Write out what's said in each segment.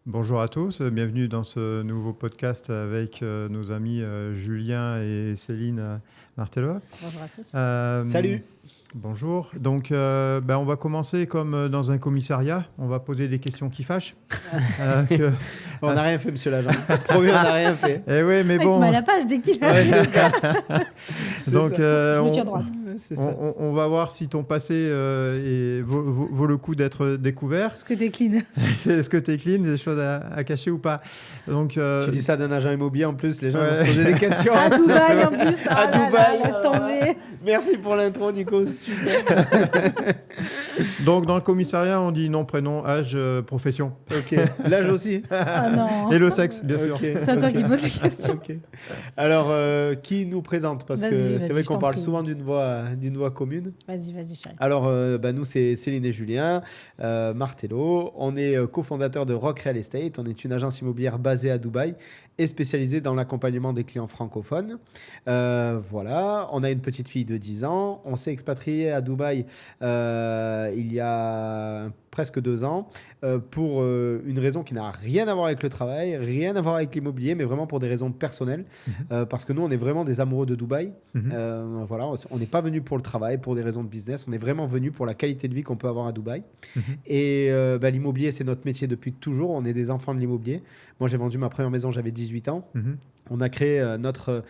Bonjour à tous, bienvenue dans ce nouveau podcast avec nos amis Julien et Céline Martello. Bonjour à tous. Salut. Bonjour. Donc, on va commencer comme dans un commissariat. On va poser des questions qui fâchent. On n'a rien fait, monsieur l'agent. Promis, on n'a rien fait. Eh oui, mais Avec bon. mal à page dès qu'il Ouais, c'est ça. Donc, Je me tiens droite. C'est ça. on va voir si ton passé vaut le coup d'être découvert. Est-ce que t'es clean? Est-ce que tu es clean, des choses à cacher ou pas? Donc, Tu dis ça d'un agent immobilier, en plus, les gens Ouais. vont se poser des questions. À Dubaï en plus. À Ah là là, Dubaï. laisse tomber. Merci pour l'intro, Nico. Super. donc, dans le commissariat, on dit nom, prénom, âge, profession. Ok. L'âge aussi. Ah non. Et le sexe, bien sûr. Ok. C'est à toi qui poses les questions. Ok. Alors, qui nous présente? Parce que Vas-y, c'est vrai je qu'on t'en parle prie. souvent d'une voix commune. Vas-y, chérie. Alors, nous, c'est Céline et Julien Martello. On est cofondateurs de Rock Real Estate. On est une agence immobilière basée à Dubaï et spécialisée dans l'accompagnement des clients francophones. Voilà, on a une petite fille de 10 ans. On s'est expatrié à Dubaï il y a presque 2 ans pour une raison qui n'a rien à voir avec le travail, rien à voir avec l'immobilier, mais vraiment pour des raisons personnelles. Parce que nous, on est vraiment des amoureux de Dubaï. Voilà, on n'est pas venu pour le travail, pour des raisons de business. On est vraiment venu pour la qualité de vie qu'on peut avoir à Dubaï. Et l'immobilier, c'est notre métier depuis toujours. On est des enfants de l'immobilier. Moi, j'ai vendu ma première maison, j'avais 18 ans. On a créé notre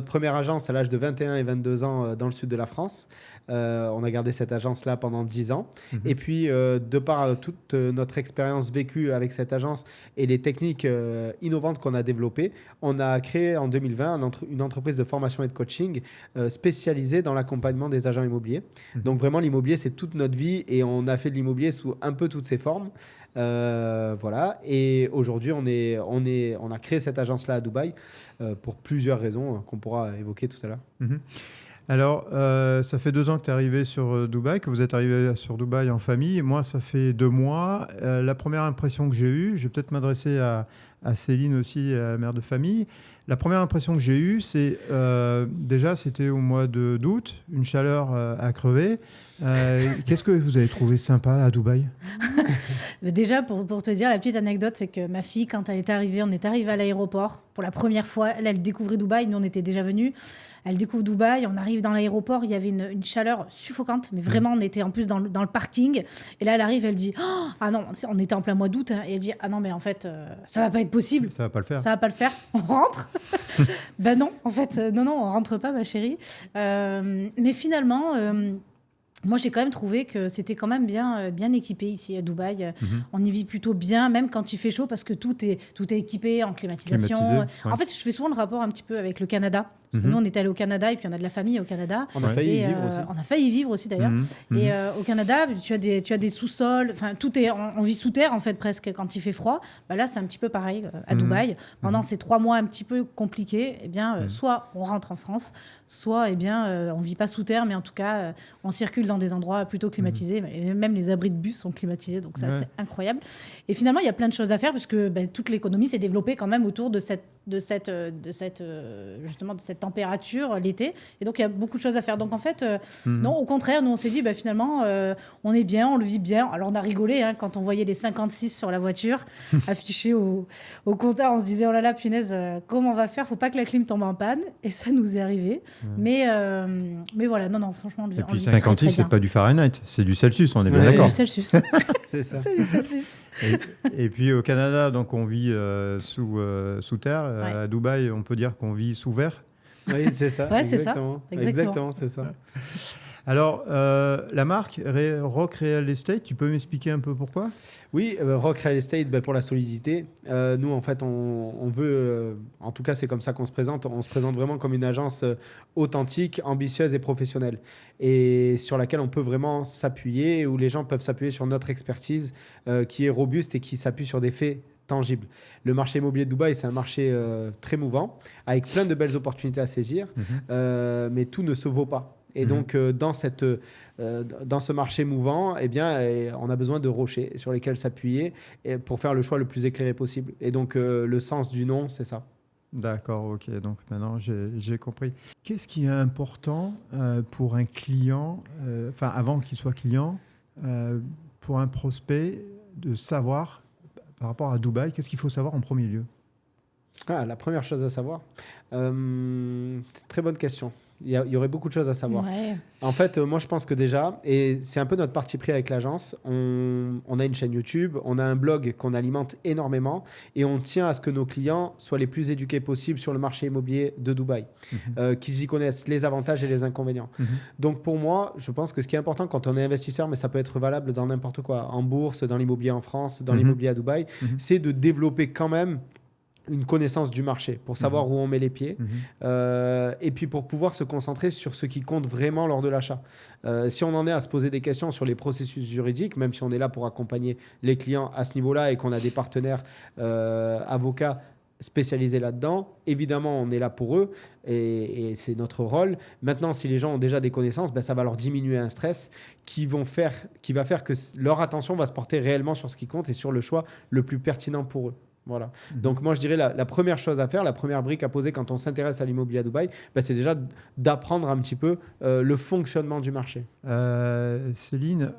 première agence à l'âge de 21 et 22 ans dans le sud de la France. On a gardé cette agence-là pendant 10 ans. Et puis, de par toute notre expérience vécue avec cette agence et les techniques innovantes qu'on a développées, on a créé en 2020 une entreprise de formation et de coaching spécialisée dans l'accompagnement des agents immobiliers. Donc vraiment, l'immobilier, c'est toute notre vie et on a fait de l'immobilier sous un peu toutes ses formes. Voilà. Et aujourd'hui, on a créé cette agence-là à Dubaï pour plusieurs raisons qu'on pourra évoquer tout à l'heure. Alors, ça fait 2 ans que tu es arrivé sur Dubaï, que vous êtes arrivé sur Dubaï en famille. Moi, ça fait 2 mois. La première impression que j'ai eue, je vais peut-être m'adresser à Céline aussi, la mère de famille. La première impression que j'ai eue, c'est déjà, c'était au mois d'août, une chaleur à crever. Qu'est-ce que vous avez trouvé sympa à Dubaï? Déjà, pour te dire, la petite anecdote, c'est que ma fille, quand elle est arrivée, on est arrivé à l'aéroport pour la première fois. Elle découvrait Dubaï. Nous, on était déjà venus. Elle découvre Dubaï. On arrive dans l'aéroport. Il y avait une chaleur suffocante. Mais vraiment, on était en plus dans le parking. Et là, elle arrive. Elle dit ah non, on était en plein mois d'août. Et elle dit ah non, mais en fait, ça va pas être possible. Ça va pas le faire. Ça va pas le faire. On rentre. Ben non, en fait, non, on rentre pas, ma chérie. Mais finalement. Moi, j'ai quand même trouvé que c'était quand même bien équipé ici à Dubaï. On y vit plutôt bien, même quand il fait chaud, parce que tout est équipé en climatisation. Climatisé, ouais. En fait, je fais souvent le rapport un petit peu avec le Canada. Parce que nous, on est allé au Canada et puis on a de la famille au Canada. On a failli y vivre aussi. On a failli y vivre aussi, d'ailleurs. Et au Canada, tu as des sous-sols. Enfin, tout est... On vit sous terre, en fait, presque, quand il fait froid. Bah, là, c'est un petit peu pareil à Dubaï. Pendant ces 3 mois un petit peu compliqués, eh bien, soit on rentre en France, soit eh bien, on ne vit pas sous terre, mais en tout cas, on circule dans des endroits plutôt climatisés. Et même les abris de bus sont climatisés, donc ça, c'est incroyable. Et finalement, il y a plein de choses à faire, parce que toute l'économie s'est développée quand même autour de cette température l'été. Et donc, il y a beaucoup de choses à faire. Donc, en fait, non, au contraire, nous, on s'est dit, finalement, on est bien, on le vit bien. Alors, on a rigolé quand on voyait les 56 sur la voiture affichés au compteur. On se disait, oh là là, punaise, comment on va faire? Faut pas que la clim tombe en panne. Et ça nous est arrivé. Mais voilà, non, franchement, on le vit. Et puis on le vit très, 56, très c'est bien. pas du Fahrenheit, c'est du Celsius, on est bien Ouais. C'est d'accord. du Celsius. C'est ça. C'est du Celsius. Et puis au Canada, donc on vit sous terre. À Dubaï, on peut dire qu'on vit sous verre. Oui, c'est ça. Ouais, c'est ça. Exactement, c'est ça. Alors, la marque Rock Real Estate, tu peux m'expliquer un peu pourquoi? Oui, Rock Real Estate, pour la solidité. Nous, en fait, on veut, en tout cas, c'est comme ça qu'on se présente. On se présente vraiment comme une agence authentique, ambitieuse et professionnelle. Et sur laquelle on peut vraiment s'appuyer, où les gens peuvent s'appuyer sur notre expertise qui est robuste et qui s'appuie sur des faits tangibles. Le marché immobilier de Dubaï, c'est un marché très mouvant, avec plein de belles opportunités à saisir, mais tout ne se vaut pas. Et donc, dans ce marché mouvant, eh bien, on a besoin de rochers sur lesquels s'appuyer pour faire le choix le plus éclairé possible. Et donc, le sens du nom, c'est ça. D'accord, ok. Donc maintenant, j'ai compris. Qu'est-ce qui est important pour un client, avant qu'il soit client, pour un prospect, de savoir par rapport à Dubaï, qu'est-ce qu'il faut savoir en premier lieu? La première chose à savoir, très bonne question. Il y aurait beaucoup de choses à savoir. Ouais. En fait, moi, je pense que déjà, et c'est un peu notre parti pris avec l'agence, on a une chaîne YouTube, on a un blog qu'on alimente énormément et on tient à ce que nos clients soient les plus éduqués possibles sur le marché immobilier de Dubaï, qu'ils y connaissent les avantages et les inconvénients. Donc, pour moi, je pense que ce qui est important quand on est investisseur, mais ça peut être valable dans n'importe quoi, en bourse, dans l'immobilier en France, dans l'immobilier à Dubaï, c'est de développer quand même une connaissance du marché pour savoir où on met les pieds et puis pour pouvoir se concentrer sur ce qui compte vraiment lors de l'achat. Si on en est à se poser des questions sur les processus juridiques, même si on est là pour accompagner les clients à ce niveau-là et qu'on a des partenaires avocats spécialisés là-dedans, évidemment on est là pour eux et c'est notre rôle. Maintenant, si les gens ont déjà des connaissances, ça va leur diminuer un stress qui va faire que leur attention va se porter réellement sur ce qui compte et sur le choix le plus pertinent pour eux. Voilà. Donc moi je dirais la première chose à faire, la première brique à poser quand on s'intéresse à l'immobilier à Dubaï, c'est déjà d'apprendre un petit peu le fonctionnement du marché. Céline,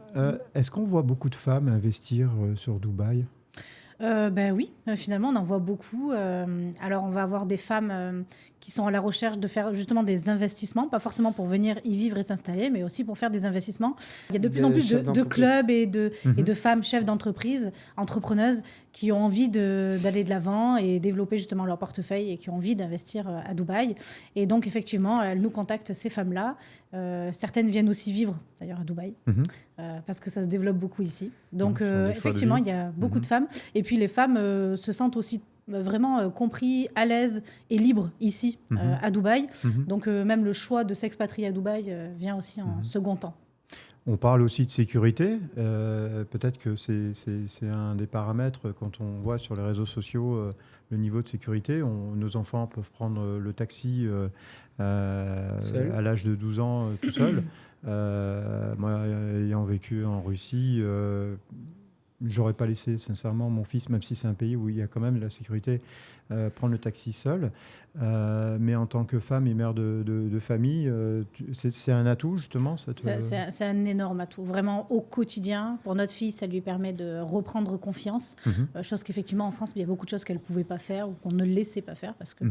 est-ce qu'on voit beaucoup de femmes investir sur Dubaï? Oui, finalement, on en voit beaucoup. Alors, on va avoir des femmes qui sont à la recherche de faire justement des investissements, pas forcément pour venir y vivre et s'installer, mais aussi pour faire des investissements. Il y a de plus en plus de clubs et de femmes chefs d'entreprise, entrepreneuses, qui ont envie d'aller de l'avant et développer justement leur portefeuille et qui ont envie d'investir à Dubaï. Et donc, effectivement, elles nous contactent, ces femmes-là. Certaines viennent aussi vivre, d'ailleurs, à Dubaï, parce que ça se développe beaucoup ici. Donc, effectivement, il y a beaucoup de femmes. Et puis, les femmes se sentent aussi vraiment compris, à l'aise et libres ici, à Dubaï. Donc, même le choix de s'expatrier à Dubaï vient aussi en second temps. On parle aussi de sécurité. Peut-être que c'est un des paramètres quand on voit sur les réseaux sociaux le niveau de sécurité. Nos enfants peuvent prendre le taxi à l'âge de 12 ans tout seul. Moi, ayant vécu en Russie, j'aurais pas laissé sincèrement mon fils, même si c'est un pays où il y a quand même la sécurité, prendre le taxi seul. Mais en tant que femme et mère de famille, c'est un atout justement C'est un énorme atout. Vraiment au quotidien, pour notre fille, ça lui permet de reprendre confiance. Chose qu'effectivement en France, il y a beaucoup de choses qu'elle ne pouvait pas faire ou qu'on ne laissait pas faire parce que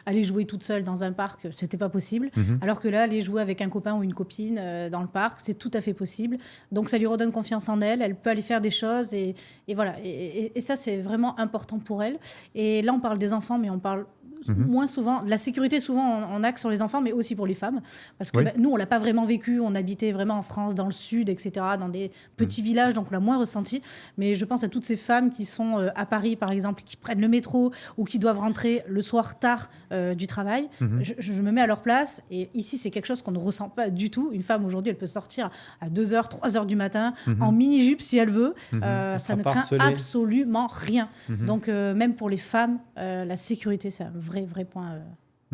aller jouer toute seule dans un parc, c'était pas possible. Alors que là, aller jouer avec un copain ou une copine dans le parc, c'est tout à fait possible. Donc ça lui redonne confiance en elle. Elle peut aller faire des choses et voilà. Et ça, c'est vraiment important pour elle. Et là, on parle des enfants, mais on parle moins souvent. La sécurité, souvent, on axe sur les enfants, mais aussi pour les femmes. Parce que nous, on ne l'a pas vraiment vécu. On habitait vraiment en France, dans le sud, etc., dans des petits villages, donc on l'a moins ressenti. Mais je pense à toutes ces femmes qui sont à Paris, par exemple, qui prennent le métro ou qui doivent rentrer le soir tard du travail. Je me mets à leur place. Et ici, c'est quelque chose qu'on ne ressent pas du tout. Une femme, aujourd'hui, elle peut sortir à 2h, 3h du matin, en mini-jupe, si elle veut. Ça ne craint absolument rien. Donc, même pour les femmes, la sécurité, c'est un vrai point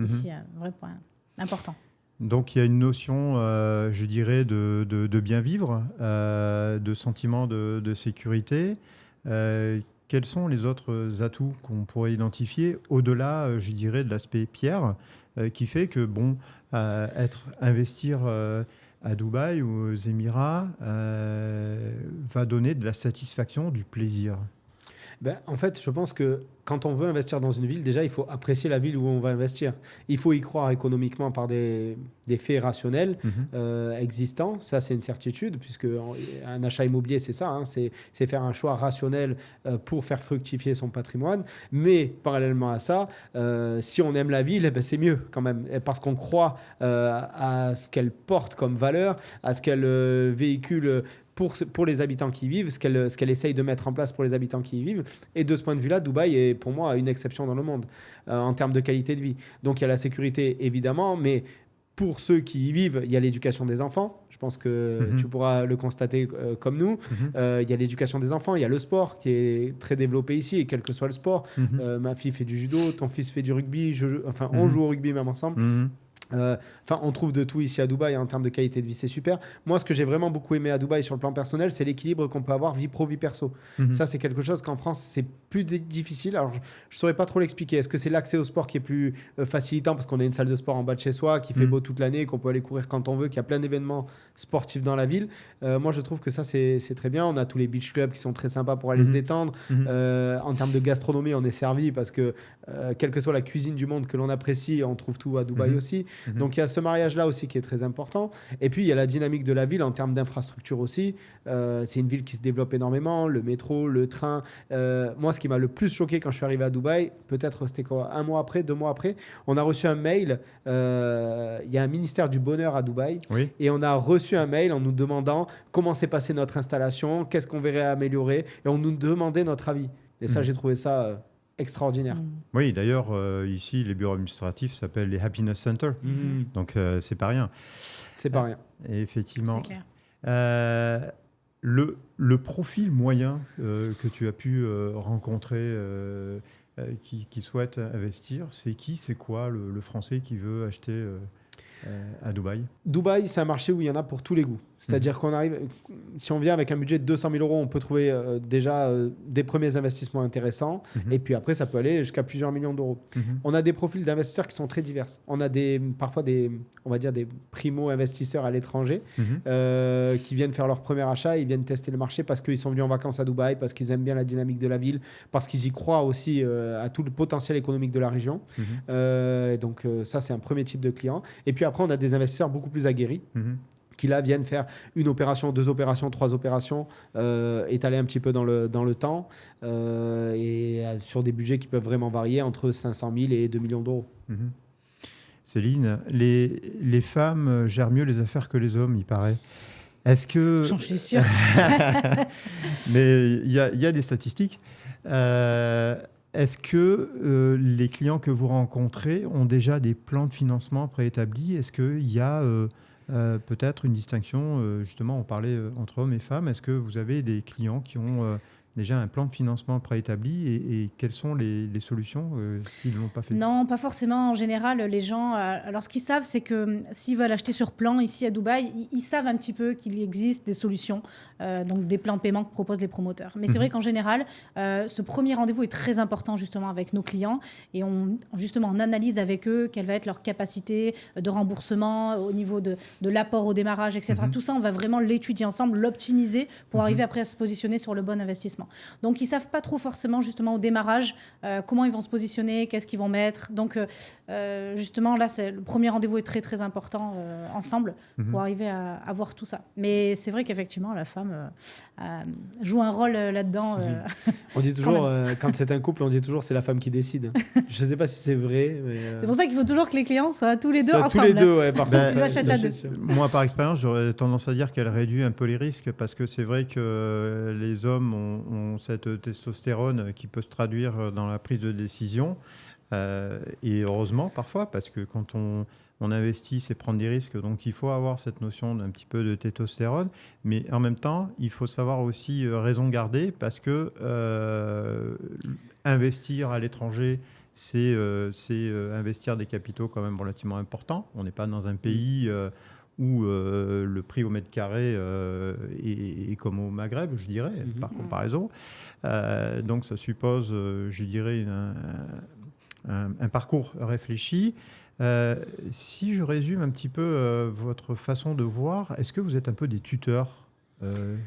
ici, un vrai point important. Donc il y a une notion, je dirais, de bien vivre, de sentiment de sécurité. Quels sont les autres atouts qu'on pourrait identifier au-delà, je dirais, de l'aspect pierre, qui fait que investir à Dubaï ou aux Émirats va donner de la satisfaction, du plaisir? En fait, je pense que quand on veut investir dans une ville, déjà, il faut apprécier la ville où on va investir. Il faut y croire économiquement par des faits rationnels existants. Ça, c'est une certitude, puisque un achat immobilier, c'est ça. C'est faire un choix rationnel pour faire fructifier son patrimoine. Mais parallèlement à ça, si on aime la ville, c'est mieux quand même, parce qu'on croit à ce qu'elle porte comme valeur, à ce qu'elle véhicule pour les habitants qui y vivent, ce qu'elle essaye de mettre en place pour les habitants qui y vivent. Et de ce point de vue-là, Dubaï est pour moi une exception dans le monde en termes de qualité de vie. Donc il y a la sécurité évidemment, mais pour ceux qui y vivent, il y a l'éducation des enfants. Je pense que tu pourras le constater comme nous. Il y a l'éducation des enfants, il y a le sport qui est très développé ici, et quel que soit le sport. Ma fille fait du judo, ton fils fait du rugby, on joue au rugby même ensemble. On trouve de tout ici à Dubaï en termes de qualité de vie, c'est super. Moi, ce que j'ai vraiment beaucoup aimé à Dubaï sur le plan personnel, c'est l'équilibre qu'on peut avoir vie pro, vie perso. Ça, c'est quelque chose qu'en France, c'est plus difficile. Alors, je ne saurais pas trop l'expliquer. Est-ce que c'est l'accès au sport qui est plus facilitant parce qu'on a une salle de sport en bas de chez soi, qui fait beau toute l'année, qu'on peut aller courir quand on veut, qu'il y a plein d'événements sportifs dans la ville. Moi, je trouve que ça, c'est très bien. On a tous les beach clubs qui sont très sympas pour aller se détendre. En termes de gastronomie, on est servi parce que quelle que soit la cuisine du monde que l'on apprécie, on trouve tout à Dubaï aussi. Donc il y a ce mariage-là aussi qui est très important. Et puis il y a la dynamique de la ville en termes d'infrastructure aussi. C'est une ville qui se développe énormément, le métro, le train. Moi, ce qui m'a le plus choqué quand je suis arrivé à Dubaï, peut-être c'était quoi, 1 mois après, 2 mois après, on a reçu un mail. Il y a un ministère du bonheur à Dubaï. Oui. Et on a reçu un mail en nous demandant comment s'est passée notre installation, qu'est-ce qu'on verrait améliorer. Et on nous demandait notre avis. Et ça, j'ai trouvé ça... extraordinaire. Oui, d'ailleurs, ici, les bureaux administratifs s'appellent les Happiness Centers. Donc, c'est pas rien. C'est pas rien. Et effectivement. C'est clair. Le profil moyen que tu as pu rencontrer qui souhaite investir, c'est qui, c'est quoi le Français qui veut acheter à Dubaï? Dubaï, c'est un marché où il y en a pour tous les goûts. C'est-à-dire qu'on arrive, si on vient avec un budget de 200 000 euros, on peut trouver déjà des premiers investissements intéressants. Et puis après, ça peut aller jusqu'à plusieurs millions d'euros. On a des profils d'investisseurs qui sont très divers. On a parfois on va dire des primo-investisseurs à l'étranger qui viennent faire leur premier achat. Ils viennent tester le marché parce qu'ils sont venus en vacances à Dubaï, parce qu'ils aiment bien la dynamique de la ville, parce qu'ils y croient aussi à tout le potentiel économique de la région. Donc ça, c'est un premier type de client. Et puis après, on a des investisseurs beaucoup plus aguerris qui là viennent faire 1 opération, 2 opérations, 3 opérations, étalées un petit peu dans le temps et sur des budgets qui peuvent vraiment varier entre 500 000 et 2 millions d'euros. Céline, les femmes gèrent mieux les affaires que les hommes, il paraît. Est-ce que... Je suis sûre. Mais il y a des statistiques. Est-ce que les clients que vous rencontrez ont déjà des plans de financement préétablis? Est-ce qu'il y a peut-être une distinction, justement, on parlait entre hommes et femmes. Est-ce que vous avez des clients qui ont déjà un plan de financement préétabli et quelles sont les solutions s'ils ne l'ont pas fait? Non, pas forcément. En général, les gens, alors ce qu'ils savent, c'est que s'ils veulent acheter sur plan ici à Dubaï, ils savent un petit peu qu'il existe des solutions, donc des plans de paiement que proposent les promoteurs. Mais c'est vrai qu'en général, ce premier rendez-vous est très important justement avec nos clients et on analyse avec eux quelle va être leur capacité de remboursement au niveau de l'apport au démarrage, etc. Tout ça, on va vraiment l'étudier ensemble, l'optimiser pour arriver après à se positionner sur le bon investissement. Donc, ils ne savent pas trop forcément, justement, au démarrage, comment ils vont se positionner, qu'est-ce qu'ils vont mettre. Donc, justement, là, le premier rendez-vous est très, très important ensemble pour arriver à voir tout ça. Mais c'est vrai qu'effectivement, la femme joue un rôle là-dedans. On dit toujours, quand c'est un couple, on dit toujours c'est la femme qui décide. Je ne sais pas si c'est vrai. Mais c'est pour ça qu'il faut toujours que les clients soient tous les deux ensemble. Tous les deux, ouais, par contre. Ils achètent à deux. Moi, par expérience, j'aurais tendance à dire qu'elle réduit un peu les risques parce que c'est vrai que les hommes ont cette testostérone qui peut se traduire dans la prise de décision. Et heureusement, parfois, parce que quand on investit, c'est prendre des risques. Donc, il faut avoir cette notion d'un petit peu de testostérone. Mais en même temps, il faut savoir aussi raison garder parce que investir à l'étranger, c'est investir des capitaux quand même relativement importants. On n'est pas dans un pays... où le prix au mètre carré est comme au Maghreb, je dirais, par comparaison. Donc, ça suppose, je dirais, un parcours réfléchi. Si je résume un petit peu votre façon de voir, est-ce que vous êtes un peu des tuteurs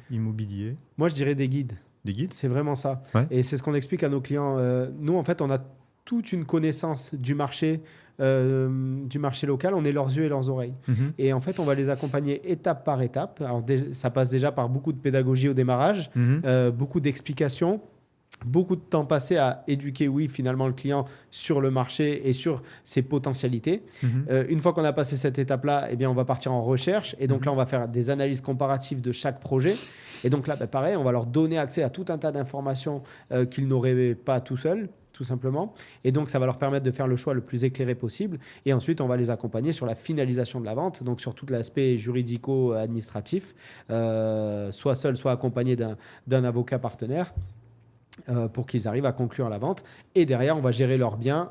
immobiliers? Moi, je dirais des guides. Des guides? C'est vraiment ça. Ouais. Et c'est ce qu'on explique à nos clients. Nous, en fait, on a toute une connaissance du marché local, on est leurs yeux et leurs oreilles. Et en fait, on va les accompagner étape par étape. Alors, ça passe déjà par beaucoup de pédagogie au démarrage, beaucoup d'explications, beaucoup de temps passé à éduquer, finalement, le client sur le marché et sur ses potentialités. Une fois qu'on a passé cette étape-là, eh bien, on va partir en recherche. Et donc là, on va faire des analyses comparatives de chaque projet. Et donc là, pareil, on va leur donner accès à tout un tas d'informations qu'ils n'auraient pas tout seuls, tout simplement. Et donc, ça va leur permettre de faire le choix le plus éclairé possible. Et ensuite, on va les accompagner sur la finalisation de la vente, donc sur tout l'aspect juridico-administratif, soit seul, soit accompagné d'un avocat partenaire. pour qu'ils arrivent à conclure la vente. Et derrière, on va gérer leurs biens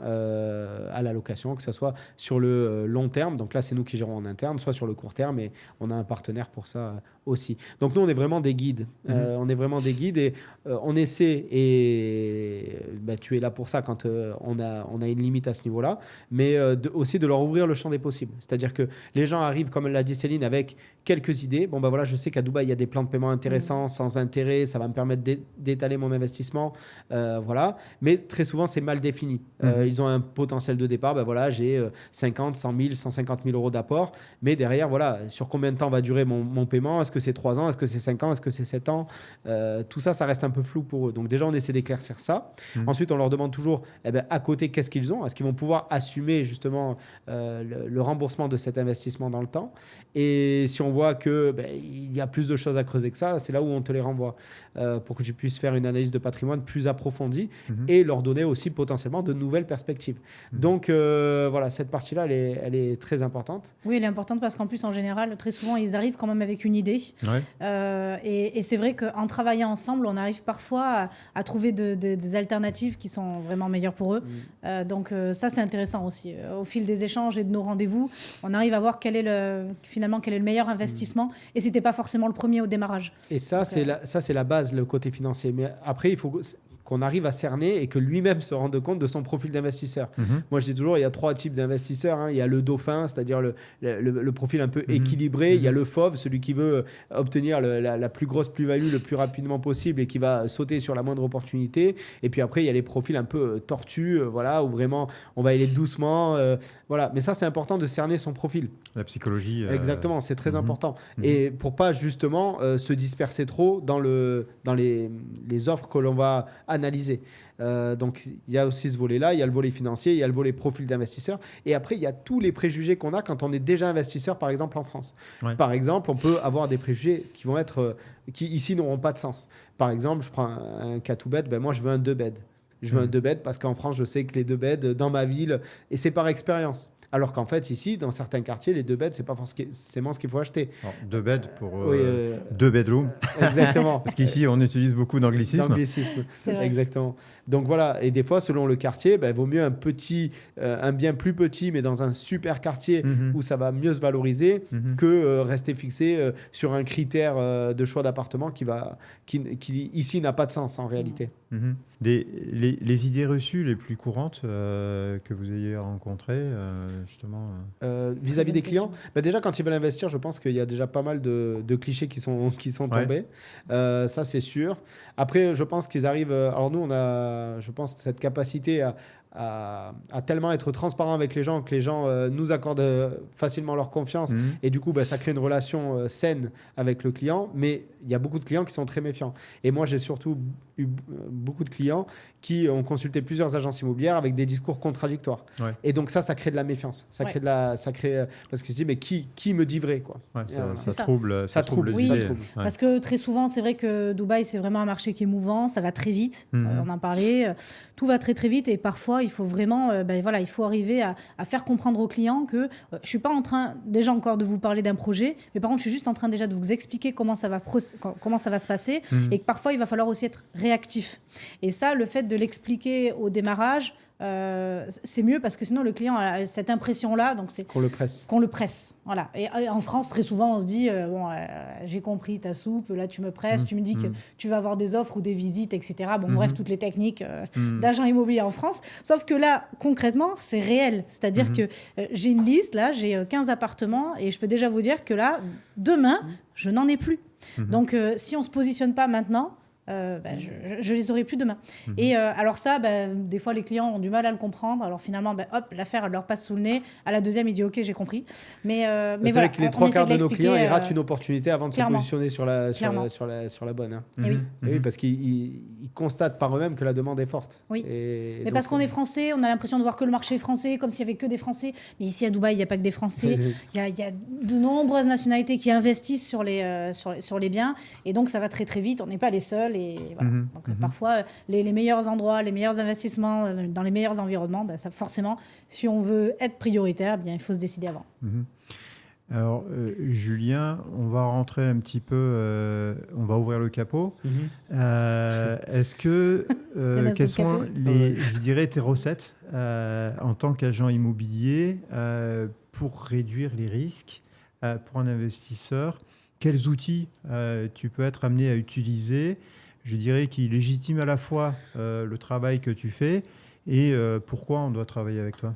à la location, que ce soit sur le long terme. Donc là, c'est nous qui gérons en interne, soit sur le court terme. Et on a un partenaire pour ça aussi. Donc nous, on est vraiment des guides. On est vraiment des guides et on essaie, et tu es là pour ça quand on a une limite à ce niveau-là, mais aussi de leur ouvrir le champ des possibles. C'est-à-dire que les gens arrivent, comme l'a dit Céline, avec quelques idées. Bon, voilà, je sais qu'à Dubaï, il y a des plans de paiement intéressants, sans intérêt. Ça va me permettre d'étaler mon investissement. Voilà. Mais très souvent, c'est mal défini. Ils ont un potentiel de départ. Voilà, j'ai 50, 100 000, 150 000 euros d'apport. Mais derrière, voilà, sur combien de temps va durer mon paiement? Est-ce que c'est 3 ans? Est-ce que c'est 5 ans? Est-ce que c'est 7 ans? Tout ça, ça reste un peu flou pour eux. Donc déjà, on essaie d'éclaircir ça. Ensuite, on leur demande toujours, à côté, qu'est-ce qu'ils ont? Est-ce qu'ils vont pouvoir assumer justement le remboursement de cet investissement dans le temps? Et si on voit que il y a plus de choses à creuser que ça, c'est là où on te les renvoie pour que tu puisses faire une analyse de patrimoine plus approfondie et leur donner aussi potentiellement de nouvelles perspectives. Donc voilà, cette partie-là, elle est très importante. Oui, elle est importante parce qu'en plus, en général, très souvent, ils arrivent quand même avec une idée. Ouais. Et c'est vrai qu'en travaillant ensemble, on arrive parfois à trouver des alternatives qui sont vraiment meilleures pour eux. Donc ça, c'est intéressant aussi. Au fil des échanges et de nos rendez-vous, on arrive à voir quel est le meilleur investissement. Et c'était pas forcément le premier au démarrage. Et ça, c'est la base, le côté financier. Mais après, il faut qu'on arrive à cerner et que lui-même se rende compte de son profil d'investisseur. Moi, je dis toujours, il y a 3 types d'investisseurs. Il y a le dauphin, c'est-à-dire le profil un peu équilibré. Il y a le fauve, celui qui veut obtenir la plus grosse plus-value le plus rapidement possible et qui va sauter sur la moindre opportunité. Et puis après, il y a les profils un peu tortus, voilà, où vraiment, on va aller doucement. Voilà. Mais ça, c'est important de cerner son profil. La psychologie. Exactement, c'est très important. Et pour pas justement se disperser trop dans les offres que l'on va analyser. Donc, il y a aussi ce volet-là, il y a le volet financier, il y a le volet profil d'investisseur. Et après, il y a tous les préjugés qu'on a quand on est déjà investisseur, par exemple, en France. Ouais. Par exemple, on peut avoir des préjugés qui vont être, qui ici n'auront pas de sens. Par exemple, je prends un cas tout bête, moi, je veux un 2-bed. Je veux un 2-bed parce qu'en France, je sais que les 2-beds dans ma ville, et c'est par expérience. Alors qu'en fait, ici, dans certains quartiers, les 2-beds, c'est pas forcément ce qu'il faut acheter. Alors, 2 beds pour Oui, 2 bedrooms. Exactement. Parce qu'ici, on utilise beaucoup d'anglicisme. C'est vrai. Exactement. Donc voilà, et des fois, selon le quartier, vaut mieux un bien plus petit, mais dans un super quartier où ça va mieux se valoriser que rester fixé sur un critère de choix d'appartement qui ici n'a pas de sens en réalité. Les idées reçues les plus courantes que vous ayez rencontrées, justement vis-à-vis des clients, déjà quand ils veulent investir, je pense qu'il y a déjà pas mal de clichés qui sont tombés. Ça, c'est sûr. Après, je pense qu'ils arrivent. Alors, nous, on a, je pense, cette capacité à tellement être transparent avec les gens que les gens nous accordent facilement leur confiance. Et du coup, ça crée une relation saine avec le client. Mais il y a beaucoup de clients qui sont très méfiants. Et moi, j'ai surtout eu beaucoup de clients qui ont consulté plusieurs agences immobilières avec des discours contradictoires. Ouais. Et donc ça crée de la méfiance. Ça crée parce que je dis, mais qui me dit vrai, quoi. Ouais, ça trouble les idées. Ouais. Parce que très souvent, c'est vrai que Dubaï, c'est vraiment un marché qui est mouvant. Ça va très vite. On en parlait. Tout va très, très vite. Et parfois, il faut vraiment, il faut arriver à faire comprendre aux clients que je ne suis pas en train déjà encore de vous parler d'un projet, mais par contre, je suis juste en train déjà de vous expliquer comment ça va se passer et que parfois, il va falloir aussi être réactif. Et ça, le fait de l'expliquer au démarrage, c'est mieux parce que sinon le client a cette impression-là, donc c'est qu'on le presse. Voilà. Et en France, très souvent, on se dit j'ai compris ta soupe, là tu me presses, tu me dis que tu vas avoir des offres ou des visites, etc. Bref, toutes les techniques d'agent immobilier en France. Sauf que là, concrètement, c'est réel. C'est-à-dire que j'ai une liste, là, j'ai 15 appartements et je peux déjà vous dire que là, demain, je n'en ai plus. Donc, si on ne se positionne pas maintenant, je les aurai plus demain. Et alors ça, des fois les clients ont du mal à le comprendre. Alors finalement, l'affaire elle leur passe sous le nez. À la deuxième, il dit ok, j'ai compris. Mais c'est vrai que les 3/4 de nos clients, ils ratent une opportunité avant de se positionner sur la bonne. Hein. Et oui, parce qu'ils constatent par eux-mêmes que la demande est forte. Oui. Mais donc, parce qu'on est français, on a l'impression de voir que le marché est français, comme s'il y avait que des Français. Mais ici à Dubaï, il n'y a pas que des Français. Il y a de nombreuses nationalités qui investissent sur les biens. Et donc ça va très très vite. On n'est pas les seuls. Et voilà. Donc, parfois, les meilleurs endroits, les meilleurs investissements dans les meilleurs environnements, ça, forcément, si on veut être prioritaire, il faut se décider avant. Alors, Julien, on va rentrer un petit peu, on va ouvrir le capot. Est-ce que, quelles sont je dirais, tes recettes en tant qu'agent immobilier pour réduire les risques pour un investisseur? Quels outils tu peux être amené à utiliser, je dirais, qui légitiment à la fois le travail que tu fais et pourquoi on doit travailler avec toi?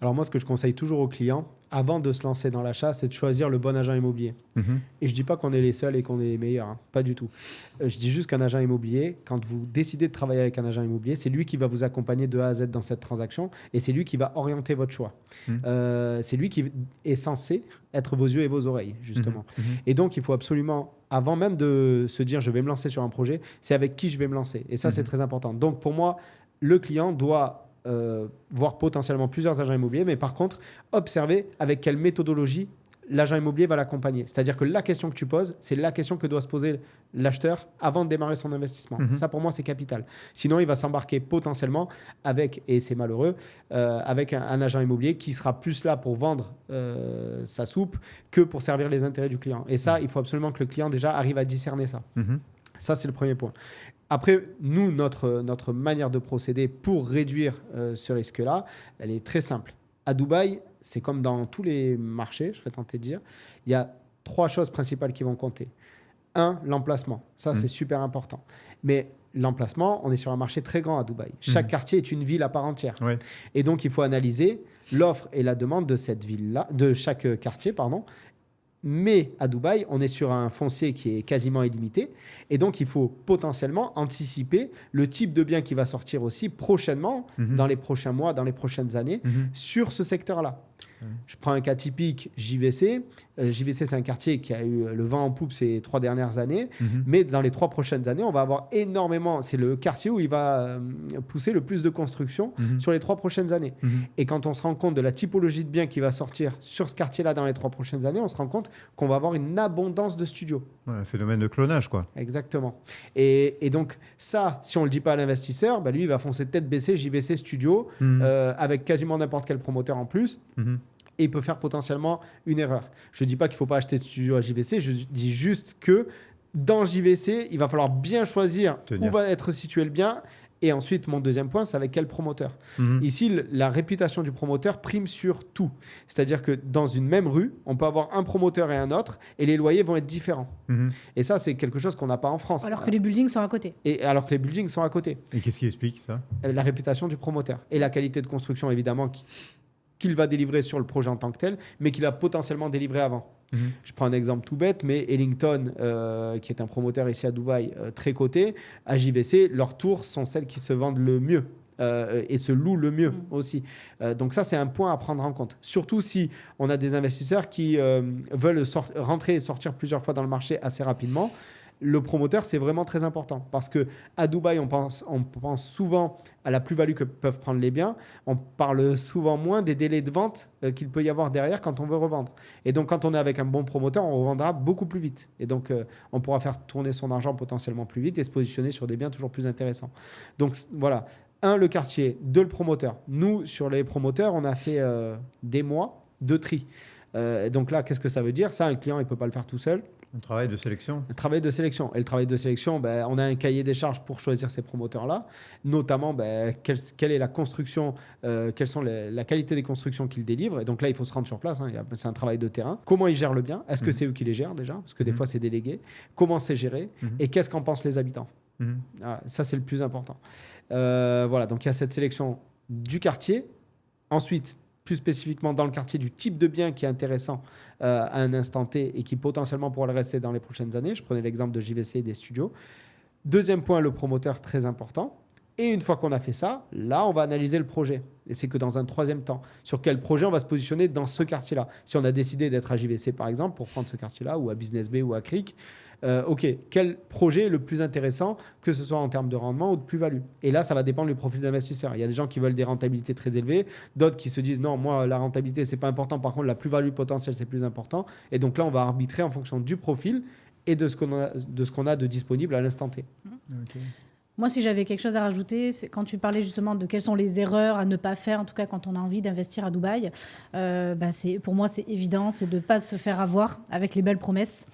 Alors moi, ce que je conseille toujours aux clients, avant de se lancer dans l'achat, c'est de choisir le bon agent immobilier. Et je ne dis pas qu'on est les seuls et qu'on est les meilleurs, hein. Pas du tout. Je dis juste qu'un agent immobilier, quand vous décidez de travailler avec un agent immobilier, c'est lui qui va vous accompagner de A à Z dans cette transaction et c'est lui qui va orienter votre choix. C'est lui qui est censé être vos yeux et vos oreilles, justement. Et donc, il faut absolument, avant même de se dire je vais me lancer sur un projet, c'est avec qui je vais me lancer. Et ça, c'est très important. Donc, pour moi, le client doit voir potentiellement plusieurs agents immobiliers, mais par contre, observer avec quelle méthodologie l'agent immobilier va l'accompagner. C'est-à-dire que la question que tu poses, c'est la question que doit se poser l'acheteur avant de démarrer son investissement. Ça, pour moi, c'est capital. Sinon, il va s'embarquer potentiellement avec, et c'est malheureux, avec un agent immobilier qui sera plus là pour vendre sa soupe que pour servir les intérêts du client. Et ça, il faut absolument que le client déjà arrive à discerner ça. Ça, c'est le premier point. Après, nous, notre manière de procéder pour réduire ce risque-là, elle est très simple. À Dubaï, c'est comme dans tous les marchés, je serais tenté de dire, il y a 3 choses principales qui vont compter. 1, l'emplacement. Ça, c'est super important. Mais l'emplacement, on est sur un marché très grand à Dubaï. Chaque quartier est une ville à part entière. Ouais. Et donc, il faut analyser l'offre et la demande de cette ville-là, de chaque quartier, pardon. Mais à Dubaï, on est sur un foncier qui est quasiment illimité. Et donc, il faut potentiellement anticiper le type de bien qui va sortir aussi prochainement, dans les prochains mois, dans les prochaines années, sur ce secteur-là. Je prends un cas typique, JVC. JVC, c'est un quartier qui a eu le vent en poupe ces 3 dernières années. Mais dans les 3 prochaines années, on va avoir énormément... C'est le quartier où il va pousser le plus de construction sur les 3 prochaines années. Et quand on se rend compte de la typologie de biens qui va sortir sur ce quartier-là dans les 3 prochaines années, on se rend compte qu'on va avoir une abondance de studios. Ouais, un phénomène de clonage, quoi. Exactement. Et donc, ça, si on ne le dit pas à l'investisseur, bah lui, il va foncer tête baissée JVC Studio avec quasiment n'importe quel promoteur en plus. Et il peut faire potentiellement une erreur. Je ne dis pas qu'il ne faut pas acheter de studio à JVC, je dis juste que dans JVC, il va falloir bien choisir où va être situé le bien. Et ensuite, mon deuxième point, c'est avec quel promoteur. Ici, la réputation du promoteur prime sur tout. C'est-à-dire que dans une même rue, on peut avoir un promoteur et un autre, et les loyers vont être différents. Et ça, c'est quelque chose qu'on n'a pas en France. Alors que les buildings sont à côté. Et alors que les buildings sont à côté. Et qu'est-ce qui explique ça? La réputation du promoteur. Et la qualité de construction, évidemment, qu'il va délivrer sur le projet en tant que tel, mais qu'il a potentiellement délivré avant. Je prends un exemple tout bête, mais Ellington, qui est un promoteur ici à Dubaï, très coté, à JVC, leurs tours sont celles qui se vendent le mieux et se louent le mieux aussi. Donc ça, c'est un point à prendre en compte. Surtout si on a des investisseurs qui veulent rentrer et sortir plusieurs fois dans le marché assez rapidement. Le promoteur, c'est vraiment très important parce qu'à Dubaï, on pense souvent à la plus-value que peuvent prendre les biens. On parle souvent moins des délais de vente qu'il peut y avoir derrière quand on veut revendre. Et donc, quand on est avec un bon promoteur, on revendra beaucoup plus vite. Et donc, on pourra faire tourner son argent potentiellement plus vite et se positionner sur des biens toujours plus intéressants. Donc, voilà. 1, le quartier. 2, le promoteur. Nous, sur les promoteurs, on a fait des mois de tri. Donc là, qu'est-ce que ça veut dire? Ça, un client, il ne peut pas le faire tout seul. Un travail de sélection. Un travail de sélection. Et le travail de sélection, on a un cahier des charges pour choisir ces promoteurs-là. Notamment, quelle est la construction, quelles sont la qualité des constructions qu'ils délivrent. Et donc là, il faut se rendre sur place. C'est un travail de terrain. Comment ils gèrent le bien? Est-ce que c'est eux qui les gèrent déjà? Parce que des fois, c'est délégué. Comment c'est géré? Et qu'est-ce qu'en pensent les habitants? Voilà, ça, c'est le plus important. Voilà, donc il y a cette sélection du quartier. Ensuite, plus spécifiquement dans le quartier, du type de bien qui est intéressant à un instant T et qui potentiellement pourra le rester dans les prochaines années. Je prenais l'exemple de JVC et des studios. Deuxième point, le promoteur, très important. Et une fois qu'on a fait ça, là, on va analyser le projet. Et c'est que dans un troisième temps, sur quel projet on va se positionner dans ce quartier-là. Si on a décidé d'être à JVC, par exemple, pour prendre ce quartier-là, ou à Business Bay ou à Cric, OK, quel projet est le plus intéressant, que ce soit en termes de rendement ou de plus-value? Et là, ça va dépendre du profil d'investisseur. Il y a des gens qui veulent des rentabilités très élevées, d'autres qui se disent non, moi, la rentabilité, c'est pas important, par contre, la plus-value potentielle, c'est plus important. Et donc là, on va arbitrer en fonction du profil et de ce qu'on a de disponible à l'instant T. Okay. Moi, si j'avais quelque chose à rajouter, c'est quand tu parlais justement de quelles sont les erreurs à ne pas faire, en tout cas quand on a envie d'investir à Dubaï, pour moi, c'est évident, c'est de ne pas se faire avoir avec les belles promesses.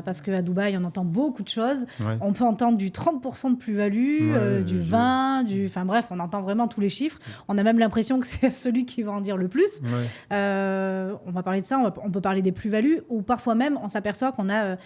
Parce qu'à Dubaï, on entend beaucoup de choses. Ouais. On peut entendre du 30% de plus-value, du 20, enfin bref, on entend vraiment tous les chiffres. On a même l'impression que c'est celui qui va en dire le plus. Ouais. On va parler de ça, on peut parler des plus-values, ou parfois même, on s'aperçoit qu'on a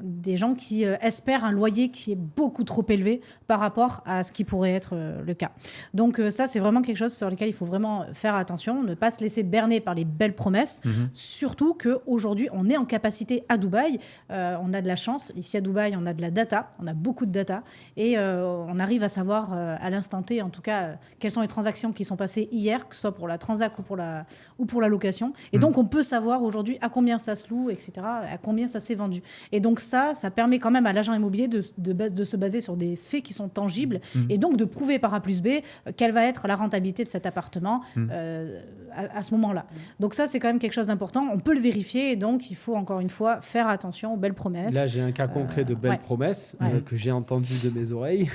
des gens qui espèrent un loyer qui est beaucoup trop élevé par rapport à ce qui pourrait être le cas. Donc ça, c'est vraiment quelque chose sur lequel il faut vraiment faire attention, ne pas se laisser berner par les belles promesses, surtout qu'aujourd'hui, on est en capacité à Dubaï, on a de la chance, ici à Dubaï, on a de la data, on a beaucoup de data, et on arrive à savoir à l'instant T, en tout cas, quelles sont les transactions qui sont passées hier, que ce soit pour la transac ou pour la location, et donc on peut savoir aujourd'hui à combien ça se loue, etc., à combien ça s'est vendu. Et donc ça permet quand même à l'agent immobilier de se baser sur des faits qui sont tangibles et donc de prouver par A plus B quelle va être la rentabilité de cet appartement à ce moment-là. Donc ça, c'est quand même quelque chose d'important. On peut le vérifier et donc il faut encore une fois faire attention aux belles promesses. Là, j'ai un cas concret de belles promesses que j'ai entendues de mes oreilles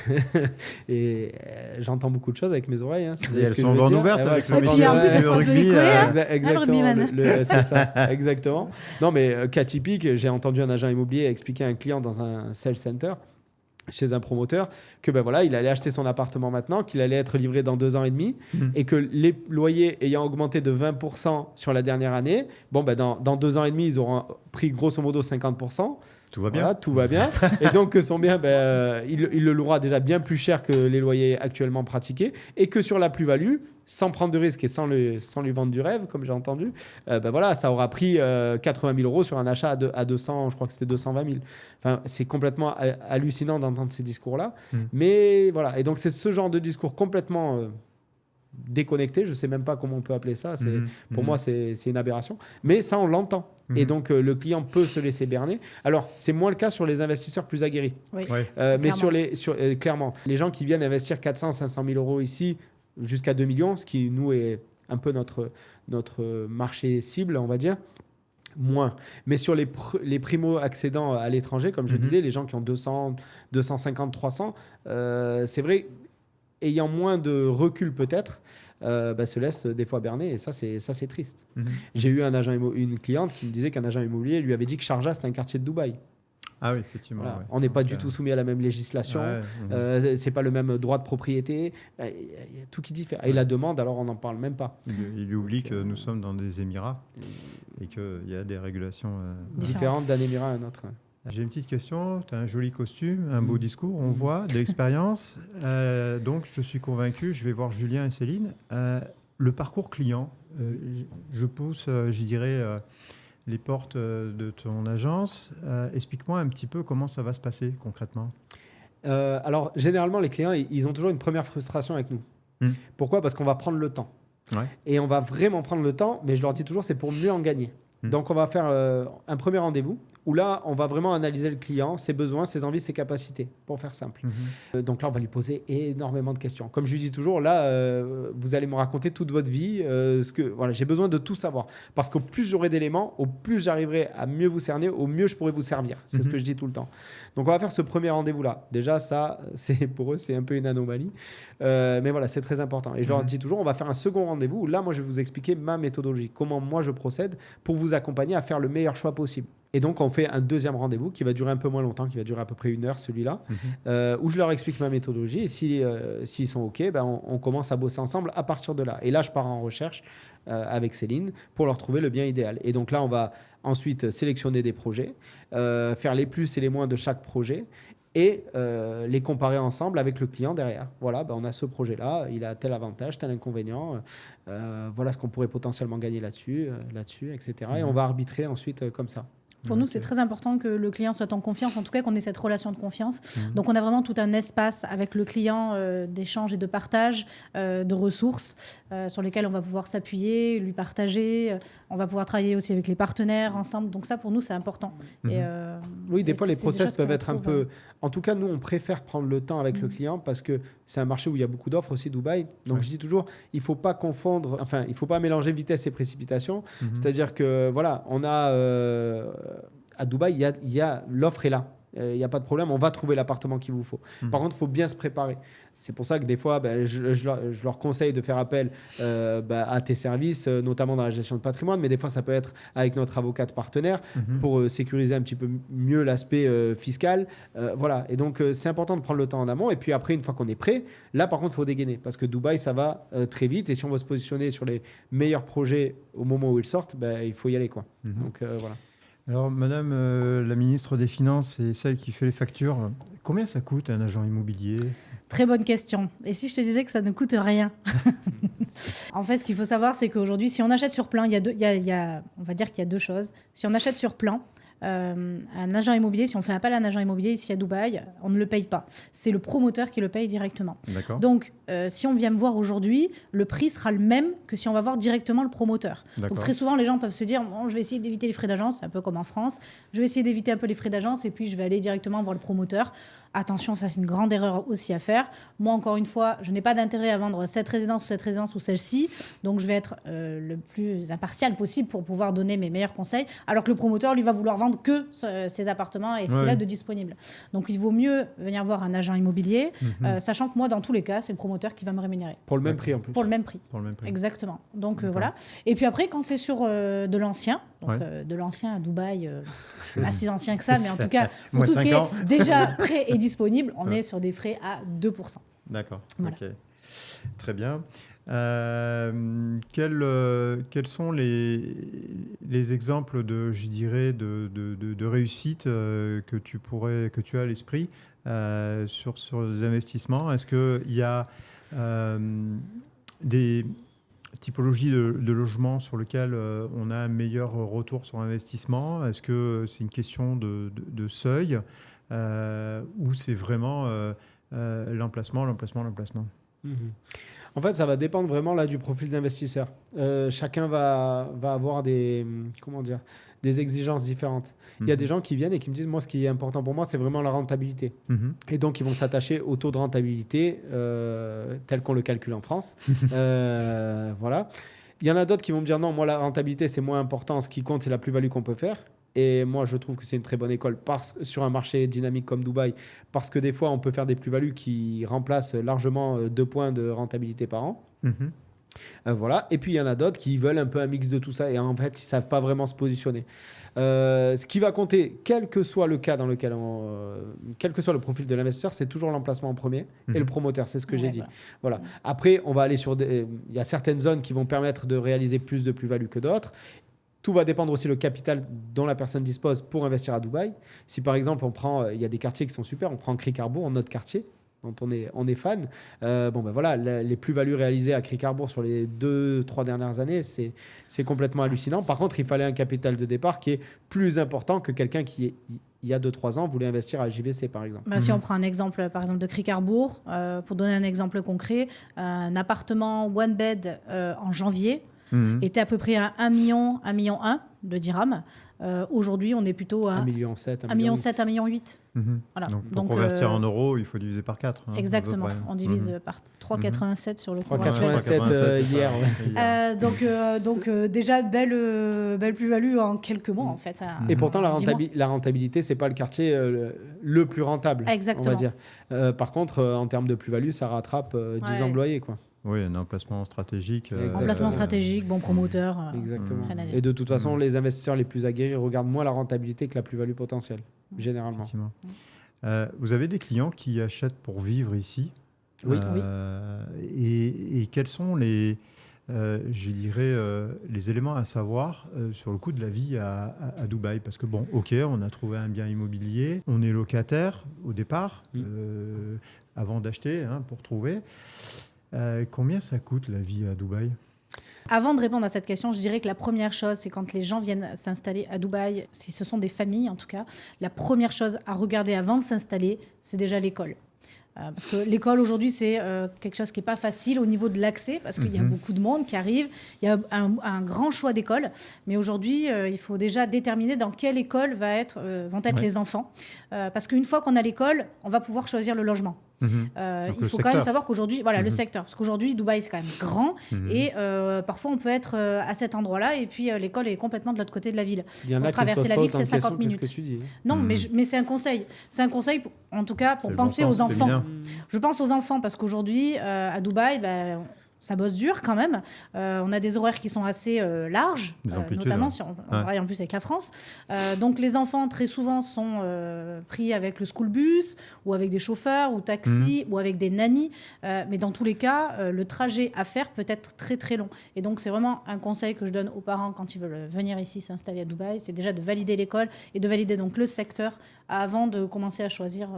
et j'entends beaucoup de choses avec mes oreilles. Si elles sont grandes ouvertes avec et puis en plus, elles sont un peu décollées. Exactement, c'est ça, exactement. Non, mais cas typique, j'ai entendu un agent immobilier expliquer à un client dans un sales center chez un promoteur que il allait acheter son appartement maintenant, qu'il allait être livré dans 2 ans et demi et que les loyers ayant augmenté de 20% sur la dernière année, dans 2 ans et demi, ils auront pris grosso modo 50%. Tout va bien. Voilà, tout va bien. Et donc, son bien, il le louera déjà bien plus cher que les loyers actuellement pratiqués et que sur la plus-value, sans prendre de risque et sans lui vendre du rêve, comme j'ai entendu, ça aura pris 80 000 euros sur un achat à 200, je crois que c'était 220 000. Enfin, c'est complètement hallucinant d'entendre ces discours-là. Mais voilà. Et donc, c'est ce genre de discours complètement déconnecté. Je ne sais même pas comment on peut appeler ça. Pour moi, c'est une aberration. Mais ça, on l'entend. Et donc, le client peut se laisser berner. Alors, c'est moins le cas sur les investisseurs plus aguerris. Oui. Mais clairement, les gens qui viennent investir 400, 500 000 euros ici, jusqu'à 2 millions, ce qui, nous, est un peu notre marché cible, on va dire, moins. Mais sur les primo-accédants à l'étranger, comme je disais, les gens qui ont 200, 250, 300, c'est vrai, ayant moins de recul peut-être, se laissent des fois berner, et ça c'est triste. J'ai eu une cliente qui me disait qu'un agent immobilier lui avait dit que Sharjah c'était un quartier de Dubaï. Ah oui, effectivement. Voilà. Ouais. On n'est pas du tout soumis à la même législation. C'est pas le même droit de propriété. Il y a tout qui diffère. Et la demande, alors on n'en parle même pas. Il oublie que nous sommes dans des Émirats et qu'il y a des régulations différentes d'un Émirat à un autre. J'ai une petite question. Tu as un joli costume, un beau discours, on voit, de l'expérience. Donc, je suis convaincu, je vais voir Julien et Céline. Le parcours client, je pousse, je dirais... les portes de ton agence. Explique-moi un petit peu comment ça va se passer concrètement. Alors, généralement, les clients, ils ont toujours une première frustration avec nous. Pourquoi ? Parce qu'on va prendre le temps. Ouais. Et on va vraiment prendre le temps, mais je leur dis toujours, c'est pour mieux en gagner. Donc, on va faire un premier rendez-vous où là, on va vraiment analyser le client, ses besoins, ses envies, ses capacités, pour faire simple. Donc là, on va lui poser énormément de questions. Comme je lui dis toujours, là, vous allez me raconter toute votre vie. J'ai besoin de tout savoir. Parce qu'au plus j'aurai d'éléments, au plus j'arriverai à mieux vous cerner, au mieux je pourrai vous servir. C'est ce que je dis tout le temps. Donc, on va faire ce premier rendez-vous-là. Déjà, ça, pour eux, c'est un peu une anomalie. Mais voilà, c'est très important. Et je leur dis toujours, on va faire un second rendez-vous où là, moi, je vais vous expliquer ma méthodologie, comment moi, je procède pour vous accompagner à faire le meilleur choix possible. Et donc, on fait un deuxième rendez-vous qui va durer un peu moins longtemps, qui va durer à peu près 1 heure, celui-là, où je leur explique ma méthodologie. Et s'ils sont OK, on commence à bosser ensemble à partir de là. Et là, je pars en recherche avec Céline pour leur trouver le bien idéal. Et donc là, on va ensuite sélectionner des projets, faire les plus et les moins de chaque projet et les comparer ensemble avec le client derrière. Voilà, on a ce projet-là, il a tel avantage, tel inconvénient, voilà ce qu'on pourrait potentiellement gagner là-dessus, etc. Et on va arbitrer ensuite comme ça. Pour nous, c'est très important que le client soit en confiance, en tout cas qu'on ait cette relation de confiance. Donc, on a vraiment tout un espace avec le client d'échange et de partage de ressources sur lesquelles on va pouvoir s'appuyer, lui partager. On va pouvoir travailler aussi avec les partenaires ensemble. Donc ça, pour nous, c'est important. Oui, des fois, les process peuvent être un peu... En tout cas, nous, on préfère prendre le temps avec le client parce que c'est un marché où il y a beaucoup d'offres aussi, Dubaï. Donc, je dis toujours, il ne faut pas confondre... Enfin, il ne faut pas mélanger vitesse et précipitation. C'est-à-dire que, voilà, on a... à Dubaï, l'offre est là. Il n'y a pas de problème, on va trouver l'appartement qu'il vous faut. Par contre, il faut bien se préparer. C'est pour ça que des fois, je leur conseille de faire appel à tes services, notamment dans la gestion de patrimoine, mais des fois, ça peut être avec notre avocate partenaire pour sécuriser un petit peu mieux l'aspect fiscal. Voilà. Et donc, c'est important de prendre le temps en amont. Et puis après, une fois qu'on est prêt, là, par contre, il faut dégainer parce que Dubaï, ça va très vite. Et si on veut se positionner sur les meilleurs projets au moment où ils sortent, il faut y aller, quoi. Donc, voilà. Alors, Madame la ministre des Finances et celle qui fait les factures, combien ça coûte un agent immobilier ? Très bonne question. Et si je te disais que ça ne coûte rien? En fait, ce qu'il faut savoir, c'est qu'aujourd'hui, si on achète sur plan, on va dire qu'il y a deux choses. Si on achète sur plan, un agent immobilier, si on fait appel à un agent immobilier ici à Dubaï, on ne le paye pas. C'est le promoteur qui le paye directement. D'accord. Donc, si on vient me voir aujourd'hui, le prix sera le même que si on va voir directement le promoteur. D'accord. Donc, très souvent, les gens peuvent se dire, bon, je vais essayer d'éviter les frais d'agence, un peu comme en France. Je vais essayer d'éviter un peu les frais d'agence et puis je vais aller directement voir le promoteur. Attention, ça c'est une grande erreur aussi à faire. Moi, encore une fois, je n'ai pas d'intérêt à vendre cette résidence ou celle-ci. Donc, je vais être le plus impartial possible pour pouvoir donner mes meilleurs conseils. Alors que le promoteur, lui, va vouloir vendre que ses appartements et ce qu'il a de disponible. Donc, il vaut mieux venir voir un agent immobilier, sachant que moi, dans tous les cas, c'est le promoteur qui va me rémunérer. Pour le même prix en plus. Pour le même prix. Exactement. Donc, voilà. Et puis après, quand c'est sur de l'ancien, donc de l'ancien à Dubaï, pas si ancien que ça, mais en tout cas, pour tout ce qui est déjà prêt et disponible, on est sur des frais à 2%. D'accord, voilà. Ok. Très bien. Quels sont les exemples de réussite que tu as à l'esprit sur les investissements? Est-ce qu'il y a des typologies de logements sur lesquels on a un meilleur retour sur investissement? Est-ce que c'est une question de seuil ou c'est vraiment l'emplacement? En fait, ça va dépendre vraiment là du profil d'investisseur. Chacun va avoir des exigences différentes. Il y a des gens qui viennent et qui me disent, moi, ce qui est important pour moi, c'est vraiment la rentabilité. Et donc, ils vont s'attacher au taux de rentabilité tel qu'on le calcule en France. Voilà. Il y en a d'autres qui vont me dire, non, moi, la rentabilité, c'est moins important. Ce qui compte, c'est la plus-value qu'on peut faire. Et moi, je trouve que c'est une très bonne école sur un marché dynamique comme Dubaï, parce que des fois, on peut faire des plus-values qui remplacent largement 2 points de rentabilité par an. Voilà. Et puis, il y en a d'autres qui veulent un peu un mix de tout ça et en fait, ils ne savent pas vraiment se positionner. Ce qui va compter, quel que soit le cas dans lequel quel que soit le profil de l'investisseur, c'est toujours l'emplacement en premier et le promoteur, c'est ce que j'ai dit. Voilà. Après, on va aller il y a certaines zones qui vont permettre de réaliser plus de plus-value que d'autres. Tout va dépendre aussi le capital dont la personne dispose pour investir à Dubaï. Si par exemple, il y a des quartiers qui sont super, on prend Crick-Harbour, notre quartier, dont on est fan. Voilà, les plus-values réalisées à Crick-Harbour sur les 2-3 dernières années, c'est complètement hallucinant. Par contre, il fallait un capital de départ qui est plus important que quelqu'un qui, il y a 2-3 ans, voulait investir à JVC, par exemple. Si on prend un exemple, par exemple, de Crick-Harbour, pour donner un exemple concret, un appartement one bed en janvier, était à peu près à 1 million, 1,1 million de dirhams. Aujourd'hui, on est plutôt à 1,7 million, 1,8 million. Voilà. Donc, pour convertir en euros, il faut diviser par 4. Exactement. On divise par 3,87 sur le compte. 3,87 hier. Donc déjà, belle plus-value en quelques mois, en fait. Et pourtant, la rentabilité, ce n'est pas le quartier le plus rentable, on va dire. Par contre, en termes de plus-value, ça rattrape 10 employés, quoi. Oui, un emplacement stratégique. Emplacement stratégique, bon promoteur. Exactement. Et de toute façon, les investisseurs les plus aguerris regardent moins la rentabilité que la plus-value potentielle, généralement. Vous avez des clients qui achètent pour vivre ici? Oui. Et quels sont les éléments à savoir sur le coût de la vie à Dubaï? Parce que on a trouvé un bien immobilier, on est locataire au départ, avant d'acheter, pour trouver. Combien ça coûte la vie à Dubaï? Avant de répondre à cette question, je dirais que la première chose, c'est quand les gens viennent s'installer à Dubaï, si ce sont des familles en tout cas, la première chose à regarder avant de s'installer, c'est déjà l'école. Parce que l'école aujourd'hui, c'est quelque chose qui n'est pas facile au niveau de l'accès, parce qu'il y a beaucoup de monde qui arrive, il y a un grand choix d'écoles, mais aujourd'hui, il faut déjà déterminer dans quelle école vont être les enfants. Parce qu'une fois qu'on a l'école, on va pouvoir choisir le logement. Il faut quand même savoir qu'aujourd'hui, le secteur, parce qu'aujourd'hui, Dubaï, c'est quand même grand, et parfois, on peut être à cet endroit-là, et puis l'école est complètement de l'autre côté de la ville. Il y en a pour traverser la ville, c'est 50 minutes. Que tu dis. Non, mais c'est un conseil. C'est un conseil, en tout cas, pour penser aux enfants. Je pense aux enfants, parce qu'aujourd'hui, à Dubaï, ça bosse dur quand même. On a des horaires qui sont assez larges, notamment si on travaille en plus avec la France. Donc les enfants, très souvent, sont pris avec le school bus ou avec des chauffeurs ou taxis ou avec des nannies. Mais dans tous les cas, le trajet à faire peut être très très long. Et donc c'est vraiment un conseil que je donne aux parents quand ils veulent venir ici s'installer à Dubaï, c'est déjà de valider l'école et de valider donc le secteur avant de commencer à choisir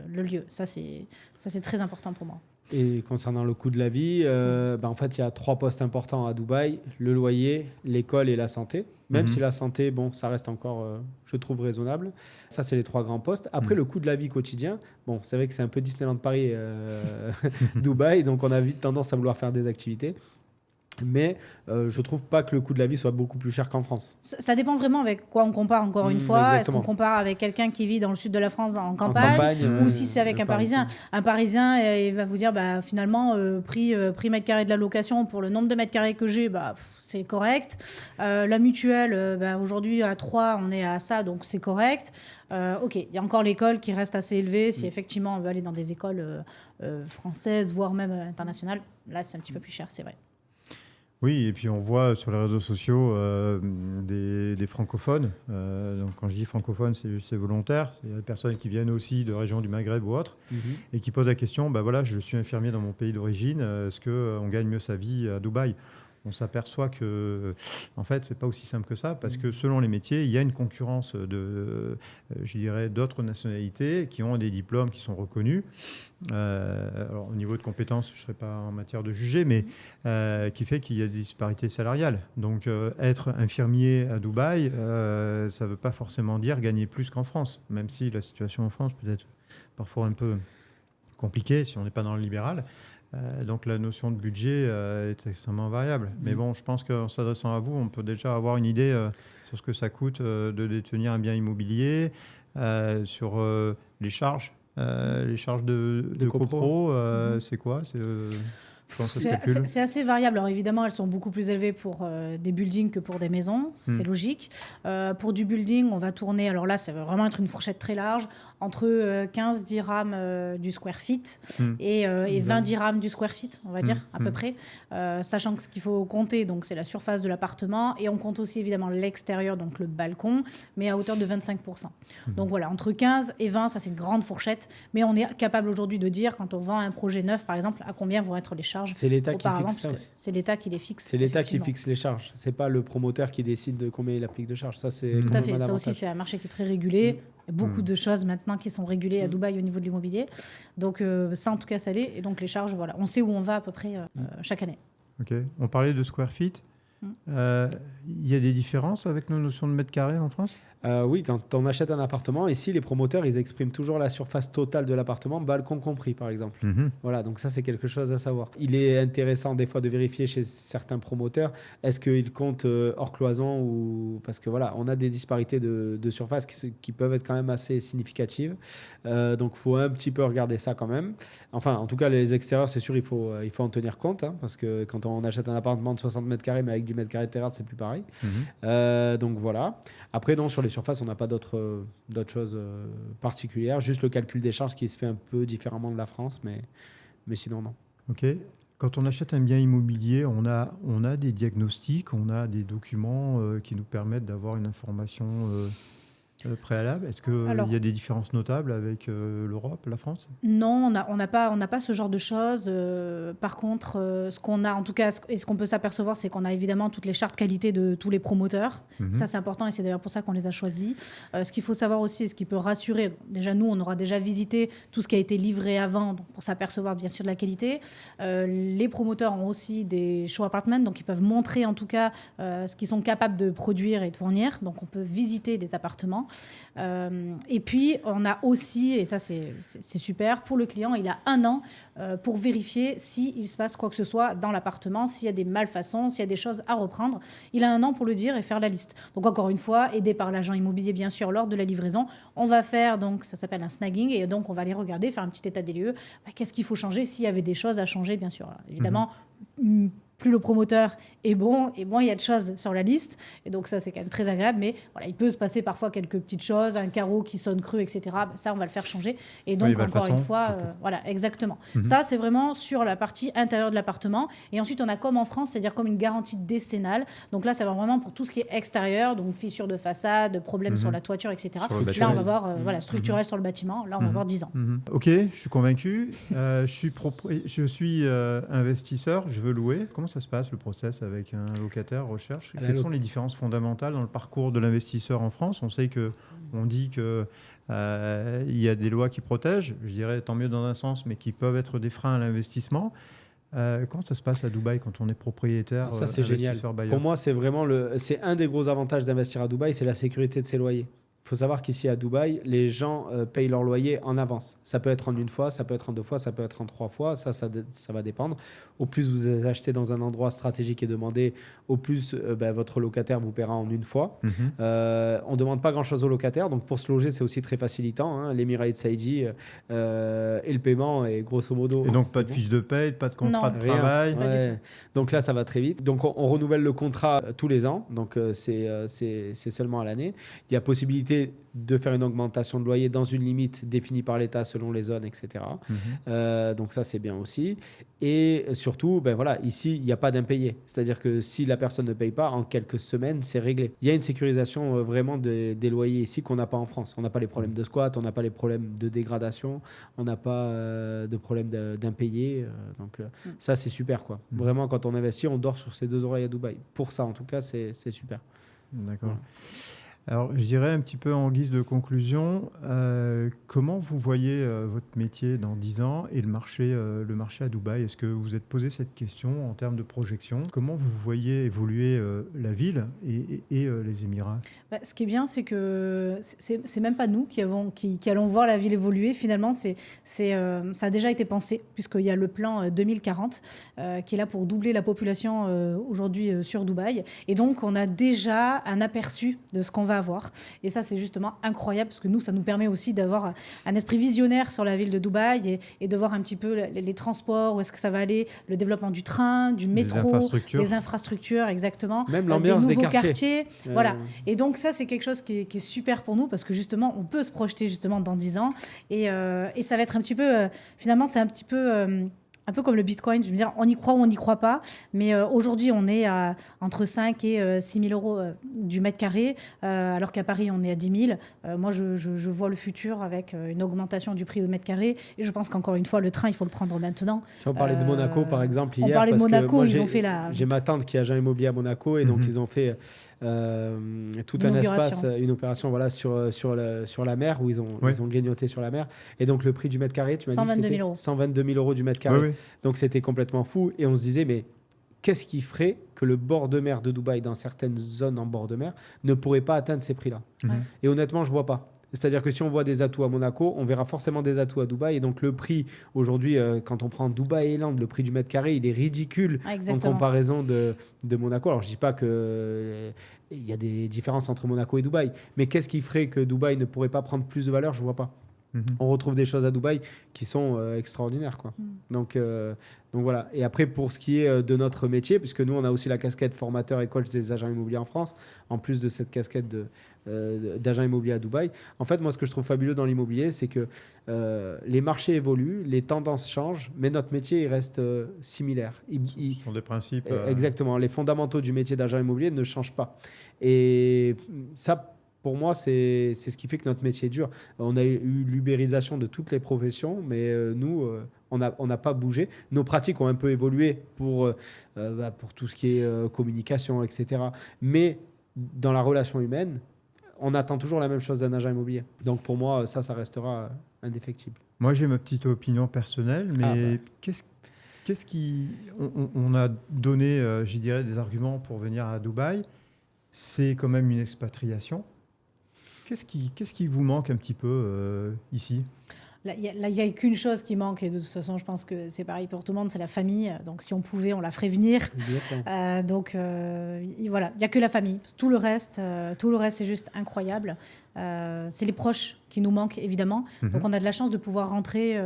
le lieu. Ça c'est très important pour moi. Et concernant le coût de la vie, en fait, il y a 3 postes importants à Dubaï, le loyer, l'école et la santé. Même si la santé, ça reste encore, je trouve, raisonnable. Ça, c'est les 3 grands postes. Après, le coût de la vie quotidien, c'est vrai que c'est un peu Disneyland Paris, Dubaï, donc on a vite tendance à vouloir faire des activités. Mais je trouve pas que le coût de la vie soit beaucoup plus cher qu'en France. Ça dépend vraiment avec quoi on compare, encore une fois. Exactement. Est-ce qu'on compare avec quelqu'un qui vit dans le sud de la France en campagne ou si c'est avec un Parisien. Un Parisien, il va vous dire finalement, prix mètre carré de la location pour le nombre de mètres carrés que j'ai, c'est correct. La mutuelle, aujourd'hui à 3, on est à ça, donc c'est correct. Ok, il y a encore l'école qui reste assez élevée. Si effectivement on veut aller dans des écoles françaises, voire même internationales, là c'est un petit peu plus cher, c'est vrai. Oui, et puis on voit sur les réseaux sociaux des francophones. Donc quand je dis francophones, c'est volontaire. C'est des personnes qui viennent aussi de régions du Maghreb ou autres et qui posent la question, je suis infirmier dans mon pays d'origine, est-ce qu'on gagne mieux sa vie à Dubaï ? On s'aperçoit que, en fait, c'est pas aussi simple que ça, parce que selon les métiers, il y a une concurrence d'autres nationalités qui ont des diplômes qui sont reconnus. Alors, au niveau de compétences, je ne serais pas en matière de juger, mais qui fait qu'il y a des disparités salariales. Donc, être infirmier à Dubaï, ça ne veut pas forcément dire gagner plus qu'en France, même si la situation en France peut être parfois un peu compliquée si on n'est pas dans le libéral. Donc la notion de budget est extrêmement variable. Mais bon, je pense qu'en s'adressant à vous, on peut déjà avoir une idée sur ce que ça coûte de détenir un bien immobilier, sur les charges de copro. C'est quoi c'est assez variable. Alors évidemment, elles sont beaucoup plus élevées pour des buildings que pour des maisons, c'est logique. Pour du building, on va tourner, alors là, ça va vraiment être une fourchette très large, entre 15 dirhams du square feet et 20 dirhams du square feet, on va dire, à peu près. Sachant que ce qu'il faut compter, donc, c'est la surface de l'appartement, et on compte aussi évidemment l'extérieur, donc le balcon, mais à hauteur de 25%. Donc voilà, entre 15 et 20, ça c'est une grande fourchette, mais on est capable aujourd'hui de dire, quand on vend un projet neuf, par exemple, à combien vont être les charges. C'est l'État qui fixe ça aussi. C'est l'État qui les fixe. C'est l'État qui fixe les charges. C'est pas le promoteur qui décide de combien il applique de charges. Ça, c'est tout à fait. Ça aussi, c'est un marché qui est très régulé. Il y a beaucoup de choses maintenant qui sont régulées à Dubaï au niveau de l'immobilier. Donc ça, en tout cas, ça l'est. Et donc les charges, voilà, on sait où on va à peu près chaque année. Ok. On parlait de square feet. Il y a des différences avec nos notions de mètres carrés en France ? Oui, quand on achète un appartement, ici, les promoteurs, ils expriment toujours la surface totale de l'appartement, balcon compris, par exemple. Voilà, donc ça, c'est quelque chose à savoir. Il est intéressant, des fois, de vérifier chez certains promoteurs, est-ce qu'ils comptent hors cloison ou... Parce que voilà, on a des disparités de surface qui peuvent être quand même assez significatives. Donc, il faut un petit peu regarder ça quand même. Enfin, en tout cas, les extérieurs, c'est sûr, il faut en tenir compte, parce que quand on achète un appartement de 60 mètres carrés, mais avec 10 mètres carrés de terrasse, c'est plus pareil. Donc, voilà. Après, non, sur les surfaces, on n'a pas d'autres choses particulières. Juste le calcul des charges qui se fait un peu différemment de la France, mais sinon, non. Ok. Quand on achète un bien immobilier, on a des diagnostics, on a des documents qui nous permettent d'avoir une information préalable. Est-ce qu'il y a des différences notables avec l'Europe, la France ? Non, on n'a pas ce genre de choses. Par contre, ce qu'on a, en tout cas, et ce qu'on peut s'apercevoir, c'est qu'on a évidemment toutes les chartes qualité de tous les promoteurs. Ça, c'est important et c'est d'ailleurs pour ça qu'on les a choisis. Ce qu'il faut savoir aussi, et ce qui peut rassurer, déjà nous, on aura déjà visité tout ce qui a été livré avant pour s'apercevoir bien sûr de la qualité. Les promoteurs ont aussi des show apartments, donc ils peuvent montrer en tout cas ce qu'ils sont capables de produire et de fournir. Donc on peut visiter des appartements. Et puis, on a aussi, et ça c'est super, pour le client, il a 1 an pour vérifier s'il se passe quoi que ce soit dans l'appartement, s'il y a des malfaçons, s'il y a des choses à reprendre. Il a 1 an pour le dire et faire la liste. Donc encore une fois, aidé par l'agent immobilier bien sûr lors de la livraison, on va faire, donc ça s'appelle un snagging, et donc on va aller regarder, faire un petit état des lieux. Qu'est-ce qu'il faut changer s'il y avait des choses à changer, bien sûr. Alors, évidemment, plus le promoteur est bon, et moins il y a de choses sur la liste. Et donc ça, c'est quand même très agréable. Mais voilà, il peut se passer parfois quelques petites choses, un carreau qui sonne creux, etc. Ben, ça, on va le faire changer. Et donc, encore une fois, voilà, exactement. Ça, c'est vraiment sur la partie intérieure de l'appartement. Et ensuite, on a comme en France, c'est-à-dire comme une garantie décennale. Donc là, ça va vraiment pour tout ce qui est extérieur, donc fissures de façade, problèmes sur la toiture, etc. Là, on va voir voilà, structurel sur le bâtiment. Là, on va voir 10 ans. Ok, je suis convaincu. Je suis investisseur, je veux louer. Comment ça se passe le process avec un locataire recherche? Quelles sont les différences fondamentales dans le parcours de l'investisseur en France? On sait on dit que il y a des lois qui protègent, je dirais tant mieux dans un sens, mais qui peuvent être des freins à l'investissement. Comment ça se passe à Dubaï quand on est propriétaire? Ça, c'est génial. Bailleur. Pour moi, c'est vraiment c'est un des gros avantages d'investir à Dubaï, c'est la sécurité de ses loyers. Il faut savoir qu'ici à Dubaï, les gens payent leur loyer en avance. Ça peut être en 1 fois, ça peut être en 2 fois, ça peut être en 3 fois. Ça va dépendre. Au plus vous achetez dans un endroit stratégique et demandé, au plus votre locataire vous paiera en 1 fois. On ne demande pas grand-chose aux locataires. Donc pour se loger, c'est aussi très facilitant. Hein. L'Emirates Saïdi et le paiement est grosso modo. Et donc pas de fiche de paye, pas de contrat de travail. Ouais. Donc là, ça va très vite. Donc on renouvelle le contrat tous les ans. Donc c'est seulement à l'année. Il y a possibilité de faire une augmentation de loyer dans une limite définie par l'État selon les zones, etc. Donc ça, c'est bien aussi. Et surtout, ici, il n'y a pas d'impayé. C'est-à-dire que si la personne ne paye pas, en quelques semaines, c'est réglé. Il y a une sécurisation vraiment des loyers ici qu'on n'a pas en France. On n'a pas les problèmes de squat, on n'a pas les problèmes de dégradation, on n'a pas de problème d'impayé. Donc ça, c'est super, quoi. Vraiment, quand on investit, on dort sur ses 2 oreilles à Dubaï. Pour ça, en tout cas, c'est super. D'accord. Voilà. Alors, je dirais un petit peu en guise de conclusion, comment vous voyez votre métier dans 10 ans et le marché à Dubaï? Est-ce que vous vous êtes posé cette question en termes de projection? Comment vous voyez évoluer la ville et les Émirats? Ce qui est bien, c'est que c'est même pas nous qui allons voir la ville évoluer. Finalement, ça a déjà été pensé, puisqu'il y a le plan 2040 qui est là pour doubler la population aujourd'hui sur Dubaï. Et donc, on a déjà un aperçu de ce qu'on va avoir. Et ça, c'est justement incroyable, parce que nous, ça nous permet aussi d'avoir un esprit visionnaire sur la ville de Dubaï et de voir un petit peu les transports, où est-ce que ça va aller, le développement du train, du métro, des infrastructures, exactement. Même l'ambiance des nouveaux des quartiers. Voilà. Et donc ça, c'est quelque chose qui est super pour nous, parce que justement, on peut se projeter justement dans 10 ans. Et ça va être un petit peu... finalement, c'est un petit peu... un peu comme le Bitcoin, je veux dire, on y croit ou on n'y croit pas. Mais aujourd'hui, on est à entre 5 et 6 000 euros du mètre carré, alors qu'à Paris, on est à 10 000. Moi, je vois le futur avec une augmentation du prix au mètre carré. Et je pense qu'encore une fois, le train, il faut le prendre maintenant. Tu en parlais de Monaco, par exemple, hier. On parlait de Monaco, moi, ils ont fait la... J'ai ma tante qui est agent immobilier à Monaco, et donc ils ont fait tout un espace, une opération sur la mer, où ils ont grignoté sur la mer. Et donc, le prix du mètre carré, tu m'as dit, c'était 122 000 euros du mètre carré. Oui. Donc c'était complètement fou, et on se disait, mais qu'est-ce qui ferait que le bord de mer de Dubaï, dans certaines zones en bord de mer, ne pourrait pas atteindre ces prix-là? Et honnêtement, je vois pas. C'est-à-dire que si on voit des atouts à Monaco, on verra forcément des atouts à Dubaï. Et donc le prix, aujourd'hui, quand on prend Dubaï Island, le prix du mètre carré, il est ridicule en comparaison de Monaco. Alors je dis pas qu'il y a des différences entre Monaco et Dubaï, mais qu'est-ce qui ferait que Dubaï ne pourrait pas prendre plus de valeur? Je vois pas. On retrouve des choses à Dubaï qui sont extraordinaires, quoi. Donc voilà. Et après, pour ce qui est de notre métier, puisque nous, on a aussi la casquette formateur et coach des agents immobiliers en France, en plus de cette casquette d'agent immobilier à Dubaï. En fait, moi, ce que je trouve fabuleux dans l'immobilier, c'est que les marchés évoluent, les tendances changent, mais notre métier, il reste similaire. Ce sont des principes... Exactement. Les fondamentaux du métier d'agent immobilier ne changent pas. Et ça... Pour moi, c'est ce qui fait que notre métier est dur. On a eu l'ubérisation de toutes les professions, mais nous, on n'a pas bougé. Nos pratiques ont un peu évolué pour tout ce qui est communication, etc. Mais dans la relation humaine, on attend toujours la même chose d'un agent immobilier. Donc pour moi, ça restera indéfectible. Moi, j'ai ma petite opinion personnelle, mais qu'est-ce qui... On a donné, je dirais, des arguments pour venir à Dubaï. C'est quand même une expatriation. Qu'est-ce qui vous manque un petit peu ici ? Là, il n'y a qu'une chose qui manque, et de toute façon, je pense que c'est pareil pour tout le monde, c'est la famille. Donc, si on pouvait, on la ferait venir. Donc, voilà, il n'y a que la famille. Tout le reste, c'est juste incroyable. C'est les proches qui nous manquent, évidemment. Donc, on a de la chance de pouvoir rentrer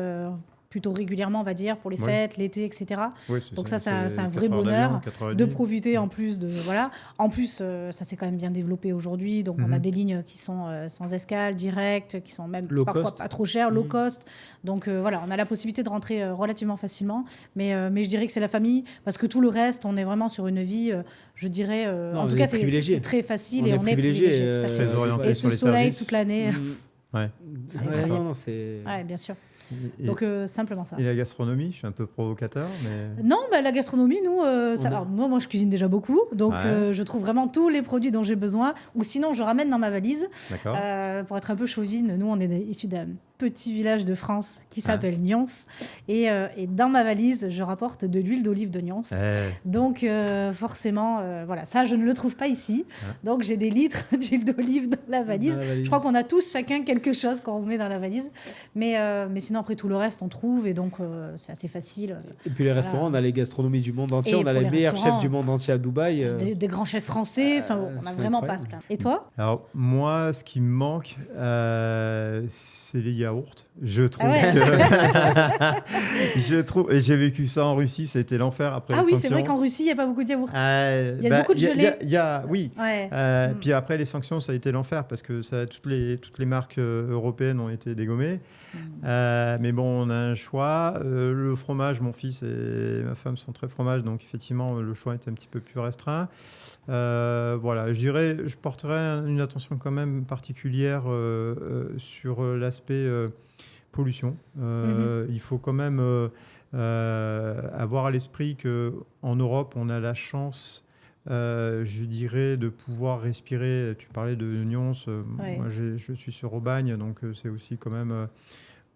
plutôt régulièrement, on va dire, pour les fêtes, l'été, etc. Oui, donc ça, c'est un vrai bonheur de profiter en plus de... Voilà. En plus, ça s'est quand même bien développé aujourd'hui. Donc, on a des lignes qui sont sans escale, directes, qui sont même parfois pas trop chères, low cost. Donc, voilà, on a la possibilité de rentrer relativement facilement. Mais je dirais que c'est la famille, parce que tout le reste, on est vraiment sur une vie, je dirais... en tout cas, c'est très facile et on est privilégié. Tout à fait. Et ce soleil toute l'année. Ouais. Ouais, bien sûr. Donc simplement ça. Et la gastronomie, je suis un peu provocateur, mais... Non, la gastronomie, nous, alors, moi je cuisine déjà beaucoup, donc je trouve vraiment tous les produits dont j'ai besoin, ou sinon je ramène dans ma valise. Pour être un peu chauvine, nous on est issus d'un petit village de France qui s'appelle Nyons, et dans ma valise je rapporte de l'huile d'olive de Nyons. Donc forcément, voilà, ça je ne le trouve pas ici. Donc j'ai des litres d'huile d'olive dans la valise. Je crois qu'on a tous chacun quelque chose qu'on met dans la valise, mais sinon après tout le reste on trouve, et donc c'est assez facile. Et puis les restaurants, on a les gastronomies du monde entier, on a les meilleurs chefs du monde entier à Dubaï. Des grands chefs français, on a vraiment pas à se plaindre. Et toi ? Alors moi, ce qui me manque, c'est les yaourts. Je trouve que et j'ai vécu ça en Russie, ça a été l'enfer après les sanctions. C'est vrai qu'en Russie il n'y a pas beaucoup de yaourts. Il y a beaucoup de gelée. Oui. Puis après les sanctions, ça a été l'enfer parce que toutes les marques européennes ont été dégommées. Mais bon, on a un choix. Le fromage, mon fils et ma femme sont très fromage, donc effectivement le choix est un petit peu plus restreint. Voilà, je porterai une attention quand même particulière sur l'aspect pollution. Il faut quand même avoir à l'esprit qu'en Europe, on a la chance, je dirais, de pouvoir respirer. Tu parlais de Nyons, moi je suis sur Aubagne, donc c'est aussi quand même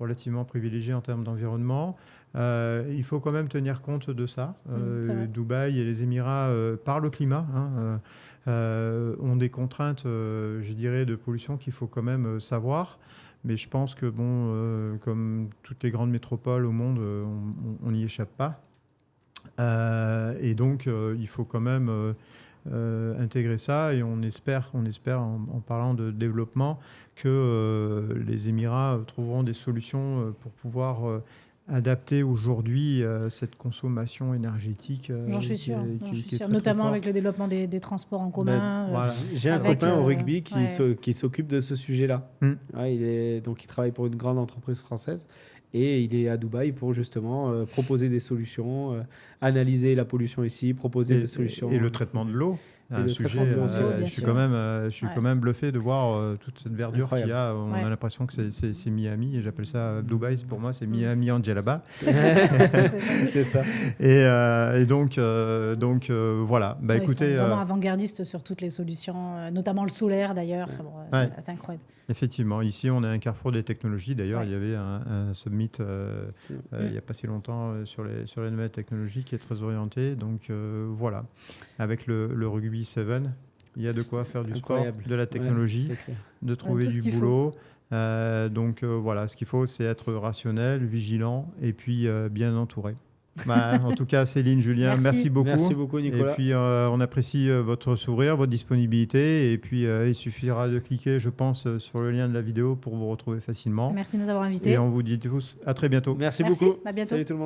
relativement privilégié en termes d'environnement. Il faut quand même tenir compte de ça. Dubaï et les Émirats, par le climat, ont des contraintes, je dirais, de pollution qu'il faut quand même savoir. Mais je pense que, comme toutes les grandes métropoles au monde, on n'y échappe pas. Et donc, il faut quand même intégrer ça. Et on espère en parlant de développement, que les Émirats trouveront des solutions pour pouvoir adapter aujourd'hui cette consommation énergétique. J'en suis sûre, notamment avec le développement des transports en commun. Voilà. J'ai un copain au rugby qui s'occupe de ce sujet-là. Il travaille pour une grande entreprise française et il est à Dubaï pour justement proposer des solutions, analyser la pollution ici, proposer des solutions. Et le traitement de l'eau. Un sujet, je suis quand même bluffé de voir toute cette verdure qu'il y a. On a l'impression que c'est Miami, et j'appelle ça Dubaï. Pour moi, c'est Miami en Djellaba. C'est ça. Et donc voilà. Écoutez, ils sont vraiment avant-gardistes sur toutes les solutions, notamment le solaire d'ailleurs. C'est incroyable. Effectivement, ici on a un carrefour des technologies. D'ailleurs, il y avait un summit il n'y a pas si longtemps sur les nouvelles technologies qui est très orienté. Donc voilà, avec le rugby 7, il y a de quoi faire du sport, de la technologie, de trouver du boulot. Donc voilà, ce qu'il faut, c'est être rationnel, vigilant et puis bien entouré. En tout cas, Céline, Julien, merci beaucoup. Merci beaucoup, Nicolas. Et puis, on apprécie votre sourire, votre disponibilité. Et puis, il suffira de cliquer, je pense, sur le lien de la vidéo pour vous retrouver facilement. Merci de nous avoir invités. Et on vous dit tous à très bientôt. Merci beaucoup. À bientôt. Salut tout le monde.